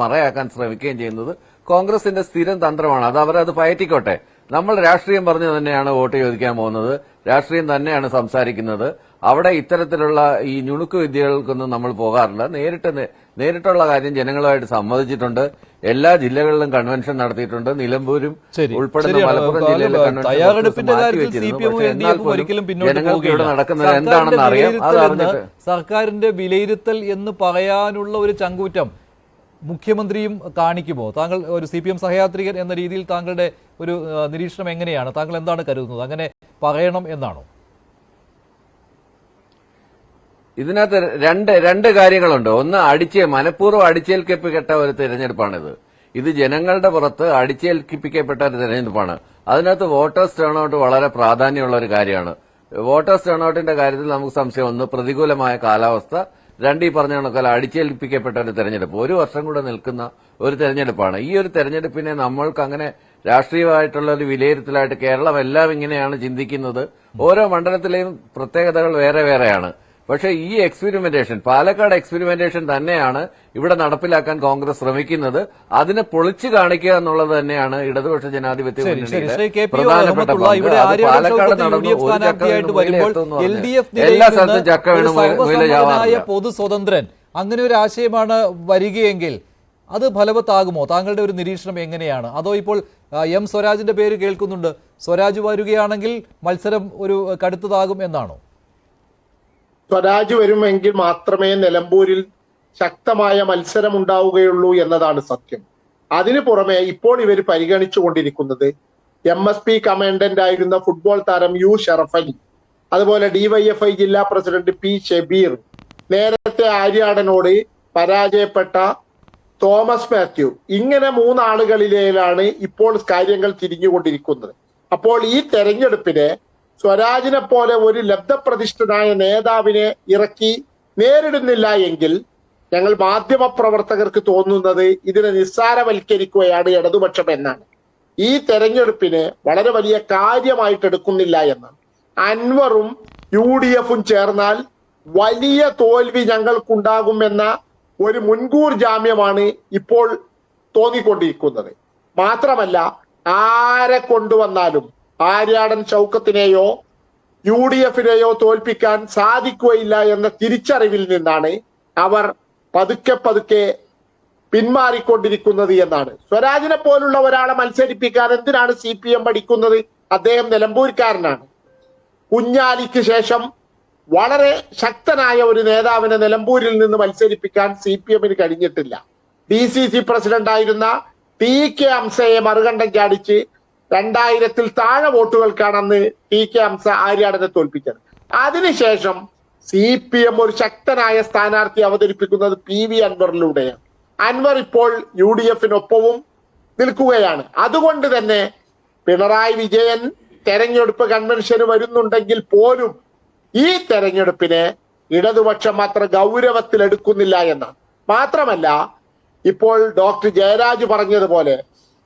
മറയാക്കാൻ ശ്രമിക്കുകയും ചെയ്യുന്നത് കോൺഗ്രസിന്റെ സ്ഥിരം തന്ത്രമാണ്. അത് അവരത് പയറ്റിക്കോട്ടെ. നമ്മൾ രാഷ്ട്രീയം പറഞ്ഞു തന്നെയാണ് വോട്ട് ചോദിക്കാൻ പോകുന്നത്, രാഷ്ട്രീയം തന്നെയാണ് സംസാരിക്കുന്നത്. അവിടെ ഇത്തരത്തിലുള്ള ഈ നുണുക്ക് വിദ്യകൾക്കൊന്നും നമ്മൾ പോകാറില്ല. നേരിട്ടുള്ള കാര്യം ജനങ്ങളുമായിട്ട് സംവദിച്ചിട്ടുണ്ട്. എല്ലാ ജില്ലകളിലും കൺവെൻഷൻ നടത്തിയിട്ടുണ്ട്. നിലമ്പൂരും ഉൾപ്പെടുന്ന മലപ്പുറം ജില്ലയിലെ ജനങ്ങൾക്ക് ഇവിടെ നടക്കുന്നത് എന്താണെന്ന് അറിയാം. അത് അറിഞ്ഞിട്ട് സർക്കാരിന്റെ വിലയിരുത്തൽ എന്ന് പറയാനുള്ള ഒരു ചങ്കൂറ്റം മുഖ്യമന്ത്രിയും കാണിക്കുമോ? താങ്കൾ ഒരു CPM സഹയാത്രികൻ എന്ന രീതിയിൽ താങ്കളുടെ ഒരു നിരീക്ഷണം എങ്ങനെയാണ്? താങ്കൾ എന്താണ് കരുതുന്നത്? അങ്ങനെ പറയണം എന്നാണോ? ഇതിനകത്ത് രണ്ട് കാര്യങ്ങളുണ്ട്. ഒന്ന്, മനഃപൂർവ്വം അടിച്ചേൽപ്പിക്കപ്പെട്ട ഒരു തെരഞ്ഞെടുപ്പാണിത്. ഇത് ജനങ്ങളുടെ പുറത്ത് അടിച്ചേൽപ്പിക്കപ്പെട്ട ഒരു തെരഞ്ഞെടുപ്പാണ്. അതിനകത്ത് വോട്ടേഴ്സ് ടേൺഔട്ട് വളരെ പ്രാധാന്യമുള്ള ഒരു കാര്യമാണ്. വോട്ടേഴ്സ് ടേൺഔട്ടിന്റെ കാര്യത്തിൽ നമുക്ക് സംശയം. ഒന്ന്, പ്രതികൂലമായ കാലാവസ്ഥ. രണ്ട്, ഈ പറഞ്ഞ കണക്കല്ല അടിച്ചേൽപ്പിക്കപ്പെട്ട ഒരു തെരഞ്ഞെടുപ്പ്. ഒരു വർഷം കൂടെ നിൽക്കുന്ന ഒരു തെരഞ്ഞെടുപ്പാണ്. ഈ ഒരു തെരഞ്ഞെടുപ്പിനെ നമ്മൾക്ക് അങ്ങനെ രാഷ്ട്രീയമായിട്ടുള്ള ഒരു വിലയിരുത്തലായിട്ട് കേരളം എല്ലാം ഇങ്ങനെയാണ് ചിന്തിക്കുന്നത്. ഓരോ മണ്ഡലത്തിലെയും പ്രത്യേകതകൾ വേറെ വേറെയാണ്. പക്ഷേ ഈ എക്സ്പെരിമെന്റേഷൻ, പാലക്കാട് എക്സ്പെരിമെന്റേഷൻ തന്നെയാണ് ഇവിടെ നടപ്പിലാക്കാൻ കോൺഗ്രസ് ശ്രമിക്കുന്നത്. അതിനെ പൊളിച്ചു കാണിക്കുക എന്നുള്ളത് തന്നെയാണ് ഇടതുപക്ഷ ജനാധിപത്യ മുന്നണിയുടെ പ്രധാനപ്പെട്ട പങ്ക്. പാലക്കാട് നടന്നു എല്ലാ സ്ഥലത്തും ചക്ക വീണ് മുയിലായ പൊതു സ്വതന്ത്രൻ അങ്ങനെ ഒരു ആശയമാണ് വരികയെങ്കിൽ അത് ഫലവത്താകുമോ? താങ്കളുടെ ഒരു നിരീക്ഷണം എങ്ങനെയാണ്? അതോ ഇപ്പോൾ M സ്വരാജിന്റെ പേര് കേൾക്കുന്നുണ്ട്, സ്വരാജ് വരികയാണെങ്കിൽ മത്സരം ഒരു കടുത്തതാകും എന്നാണോ? സ്വരാജ് വരുമെങ്കിൽ മാത്രമേ നിലമ്പൂരിൽ ശക്തമായ മത്സരം ഉണ്ടാവുകയുള്ളൂ എന്നതാണ് സത്യം. അതിനു പുറമെ ഇപ്പോൾ ഇവർ പരിഗണിച്ചുകൊണ്ടിരിക്കുന്നത് MSP കമാൻഡന്റ് ആയിരുന്ന ഫുട്ബോൾ താരം U ഷറഫലി, അതുപോലെ DYFI ജില്ലാ പ്രസിഡന്റ് P ഷബീർ, നേരത്തെ ആര്യാടനോട് പരാജയപ്പെട്ട തോമസ് മാത്യു, ഇങ്ങനെ 3 ആളുകളിലാണ് ഇപ്പോൾ കാര്യങ്ങൾ തിരിഞ്ഞുകൊണ്ടിരിക്കുന്നത്. അപ്പോൾ ഈ തെരഞ്ഞെടുപ്പിനെ സ്വരാജിനെ പോലെ ഒരു ലബ്ധപ്രതിഷ്ഠനായ നേതാവിനെ ഇറക്കി നേരിടുന്നില്ല എങ്കിൽ ഞങ്ങൾ മാധ്യമപ്രവർത്തകർക്ക് തോന്നുന്നത് ഇതിനെ നിസ്സാരവൽക്കരിക്കുകയാണ് ഇടതുപക്ഷം എന്നാണ്. ഈ തെരഞ്ഞെടുപ്പിനെ വളരെ വലിയ കാര്യമായിട്ട് എടുക്കുന്നില്ല എന്നാണ്. അൻവറും UDF-ഉം ചേർന്നാൽ വലിയ തോൽവി ഞങ്ങൾക്കുണ്ടാകുമെന്ന ഒരു മുൻകൂർ ജാമ്യമാണ് ഇപ്പോൾ തോന്നിക്കൊണ്ടിരിക്കുന്നത്. മാത്രമല്ല, ആരെ കൊണ്ടുവന്നാലും ആര്യാടൻ ഷൗക്കത്തിനെയോ UDF-നെയോ തോൽപ്പിക്കാൻ സാധിക്കുകയില്ല എന്ന തിരിച്ചറിവിൽ നിന്നാണ് അവർ പതുക്കെ പിന്മാറിക്കൊണ്ടിരിക്കുന്നത് എന്നാണ്. സ്വരാജിനെ പോലുള്ള ഒരാളെ മത്സരിപ്പിക്കാൻ എന്തിനാണ് CPM പഠിക്കുന്നത്? അദ്ദേഹം നിലമ്പൂർക്കാരനാണ്. കുഞ്ഞാലിക്ക് ശേഷം വളരെ ശക്തനായ ഒരു നേതാവിനെ നിലമ്പൂരിൽ നിന്ന് മത്സരിപ്പിക്കാൻ CPM-ന് കഴിഞ്ഞിട്ടില്ല. DCC പ്രസിഡന്റ് ആയിരുന്ന TK ഹംസയെ മറുകണ്ഠം ചാടിച്ച് 2000-ൽ താഴെ വോട്ടുകൾക്കാണ് അന്ന് TK ഹംസ ആര്യാടനെ തോൽപ്പിച്ചത്. അതിനുശേഷം CPM ഒരു ശക്തനായ സ്ഥാനാർത്ഥി അവതരിപ്പിക്കുന്നത് PV അൻവറിലൂടെയാണ്. അൻവർ ഇപ്പോൾ UDF-നൊപ്പവും നിൽക്കുകയാണ്. അതുകൊണ്ട് തന്നെ പിണറായി വിജയൻ തെരഞ്ഞെടുപ്പ് കൺവെൻഷന് വരുന്നുണ്ടെങ്കിൽ പോലും ഈ തെരഞ്ഞെടുപ്പിനെ ഇടതുപക്ഷം അത്ര ഗൗരവത്തിലെടുക്കുന്നില്ല എന്നാണ്. മാത്രമല്ല, ഇപ്പോൾ ഡോക്ടർ ജയരാജ് പറഞ്ഞതുപോലെ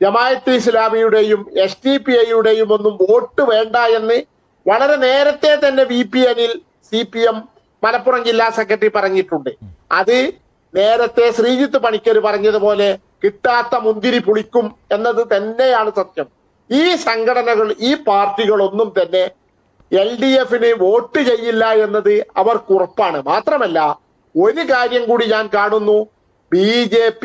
ജമാഅത്തെ ഇസ്ലാമിയുടെയും SDPI-യുടെയും ഒന്നും വോട്ട് വേണ്ട എന്ന് വളരെ നേരത്തെ തന്നെ VPN-ൽ CPM മലപ്പുറം ജില്ലാ സെക്രട്ടറി പറഞ്ഞിട്ടുണ്ട്. അത് നേരത്തെ ശ്രീജിത്ത് പണിക്കർ പറഞ്ഞതുപോലെ കിട്ടാത്ത മുന്തിരി പുളിക്കും എന്നത് തന്നെയാണ് സത്യം. ഈ സംഘടനകൾ, ഈ പാർട്ടികളൊന്നും തന്നെ LDF-ന് വോട്ട് ചെയ്യില്ല എന്നത് അവർക്ക് ഉറപ്പാണ്. മാത്രമല്ല, ഒരു കാര്യം കൂടി ഞാൻ കാണുന്നു, BJP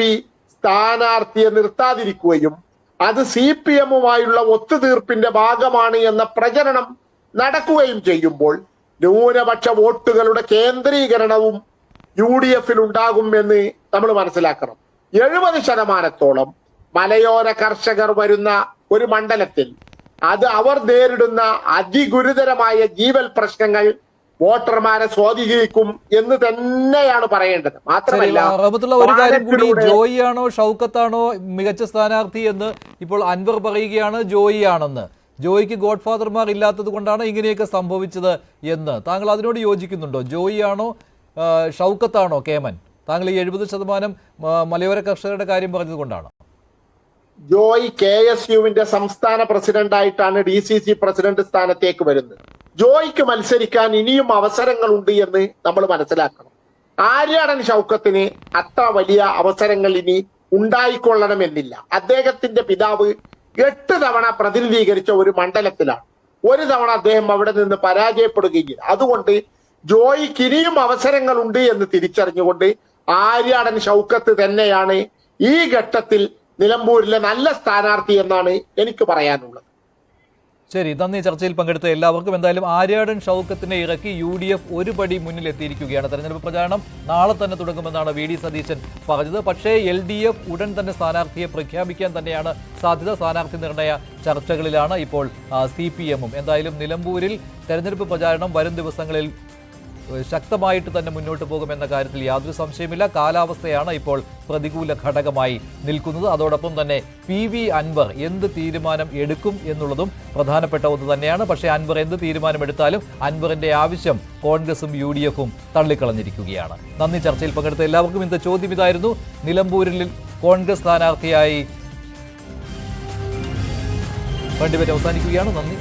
സ്ഥാനാർത്ഥിയെ നിർത്താതിരിക്കുകയും അത് CPM-വുമായുള്ള ഒത്തുതീർപ്പിന്റെ ഭാഗമാണ് എന്ന പ്രചരണം നടക്കുകയും ചെയ്യുമ്പോൾ ന്യൂനപക്ഷ വോട്ടുകളുടെ കേന്ദ്രീകരണവും UDF-ൽ ഉണ്ടാകും എന്ന് നമ്മൾ മനസ്സിലാക്കണം. 70% മലയോര കർഷകർ വരുന്ന ഒരു മണ്ഡലത്തിൽ അത് അവർ നേരിടുന്ന അതിഗുരുതരമായ ജീവൽ പ്രശ്നങ്ങൾ വോട്ടർമാരെ സ്വാധീനിക്കും എന്ന് തന്നെയാണ് പറയേണ്ടത്. മാത്രമല്ല, ഒരു കാര്യം കൂടി, ജോയി ആണോ ഷൗക്കത്താണോ മികച്ച സ്ഥാനാർത്ഥി എന്ന് ഇപ്പോൾ അൻവർ പറയുകയാണ് ജോയി ആണെന്ന്. ജോയിക്ക് ഗോഡ് ഫാദർമാർ ഇല്ലാത്തത് കൊണ്ടാണ് ഇങ്ങനെയൊക്കെ സംഭവിച്ചത് എന്ന് താങ്കൾ അതിനോട് യോജിക്കുന്നുണ്ടോ? ജോയി ആണോ ഷൗക്കത്താണോ കേമൻ? താങ്കൾ ഈ 70% മലയോര കർഷകരുടെ കാര്യം പറഞ്ഞത് കൊണ്ടാണ്. ജോയ് KSUവിന്റെ സംസ്ഥാന പ്രസിഡന്റായിട്ടാണ് DCC പ്രസിഡന്റ് സ്ഥാനത്തേക്ക് വരുന്നത്. ജോയ്ക്ക് മത്സരിക്കാൻ ഇനിയും അവസരങ്ങളുണ്ട് എന്ന് നമ്മൾ മനസ്സിലാക്കണം. ആര്യാടൻ ഷൗക്കത്തിന് അത്ര വലിയ അവസരങ്ങൾ ഇനി ഉണ്ടായിക്കൊള്ളണമെന്നില്ല. അദ്ദേഹത്തിന്റെ പിതാവ് 8 തവണ പ്രതിനിധീകരിച്ച ഒരു മണ്ഡലത്തിലാണ്. ഒരു തവണ അദ്ദേഹം അവിടെ നിന്ന് പരാജയപ്പെടുകയും അതുകൊണ്ട് ജോയിക്ക് ഇനിയും അവസരങ്ങളുണ്ട് എന്ന് തിരിച്ചറിഞ്ഞുകൊണ്ട് ആര്യാടൻ ഷൗക്കത്ത് തന്നെയാണ് ഈ ഘട്ടത്തിൽ നിലമ്പൂരിലെ നല്ല സ്ഥാനാർത്ഥി എന്നാണ് എനിക്ക് പറയാനുള്ളത്. ശരി, നന്ദി. ചർച്ചയിൽ പങ്കെടുത്ത എല്ലാവർക്കും. എന്തായാലും ആര്യാടൻ ഷൗക്കത്തിനെ ഇറക്കി UDF ഒരു പടി മുന്നിലെത്തിയിരിക്കുകയാണ്. തെരഞ്ഞെടുപ്പ് പ്രചാരണം നാളെ തന്നെ തുടങ്ങുമെന്നാണ് VD സതീശൻ പറഞ്ഞത്. പക്ഷേ LDF ഉടൻ തന്നെ സ്ഥാനാർത്ഥിയെ പ്രഖ്യാപിക്കാൻ തന്നെയാണ് സാധ്യത. സ്ഥാനാർത്ഥി നിർണയ ചർച്ചകളിലാണ് ഇപ്പോൾ CPM-ഉം. എന്തായാലും നിലമ്പൂരിൽ തെരഞ്ഞെടുപ്പ് പ്രചാരണം വരും ദിവസങ്ങളിൽ ശക്തമായിട്ട് തന്നെ മുന്നോട്ട് പോകുമെന്ന കാര്യത്തിൽ യാതൊരു സംശയമില്ല. കാലാവസ്ഥയാണ് ഇപ്പോൾ പ്രതികൂല ഘടകമായി നിൽക്കുന്നത്. അതോടൊപ്പം തന്നെ PV അൻവർ എന്ത് തീരുമാനം എടുക്കും എന്നുള്ളതും പ്രധാനപ്പെട്ട ഒന്ന് തന്നെയാണ്. പക്ഷേ അൻവർ എന്ത് തീരുമാനമെടുത്താലും അൻവറിന്റെ ആവശ്യം കോൺഗ്രസും UDF-ഉം തള്ളിക്കളഞ്ഞിരിക്കുകയാണ്. നന്ദി. ചർച്ചയിൽ പങ്കെടുത്ത എല്ലാവർക്കും. ഇന്നത്തെ ചോദ്യം ഇതായിരുന്നു. നിലമ്പൂരിൽ കോൺഗ്രസ് സ്ഥാനാർത്ഥിയായി വേണ്ടിവരെ അവസാനിക്കുകയാണ്. നന്ദി.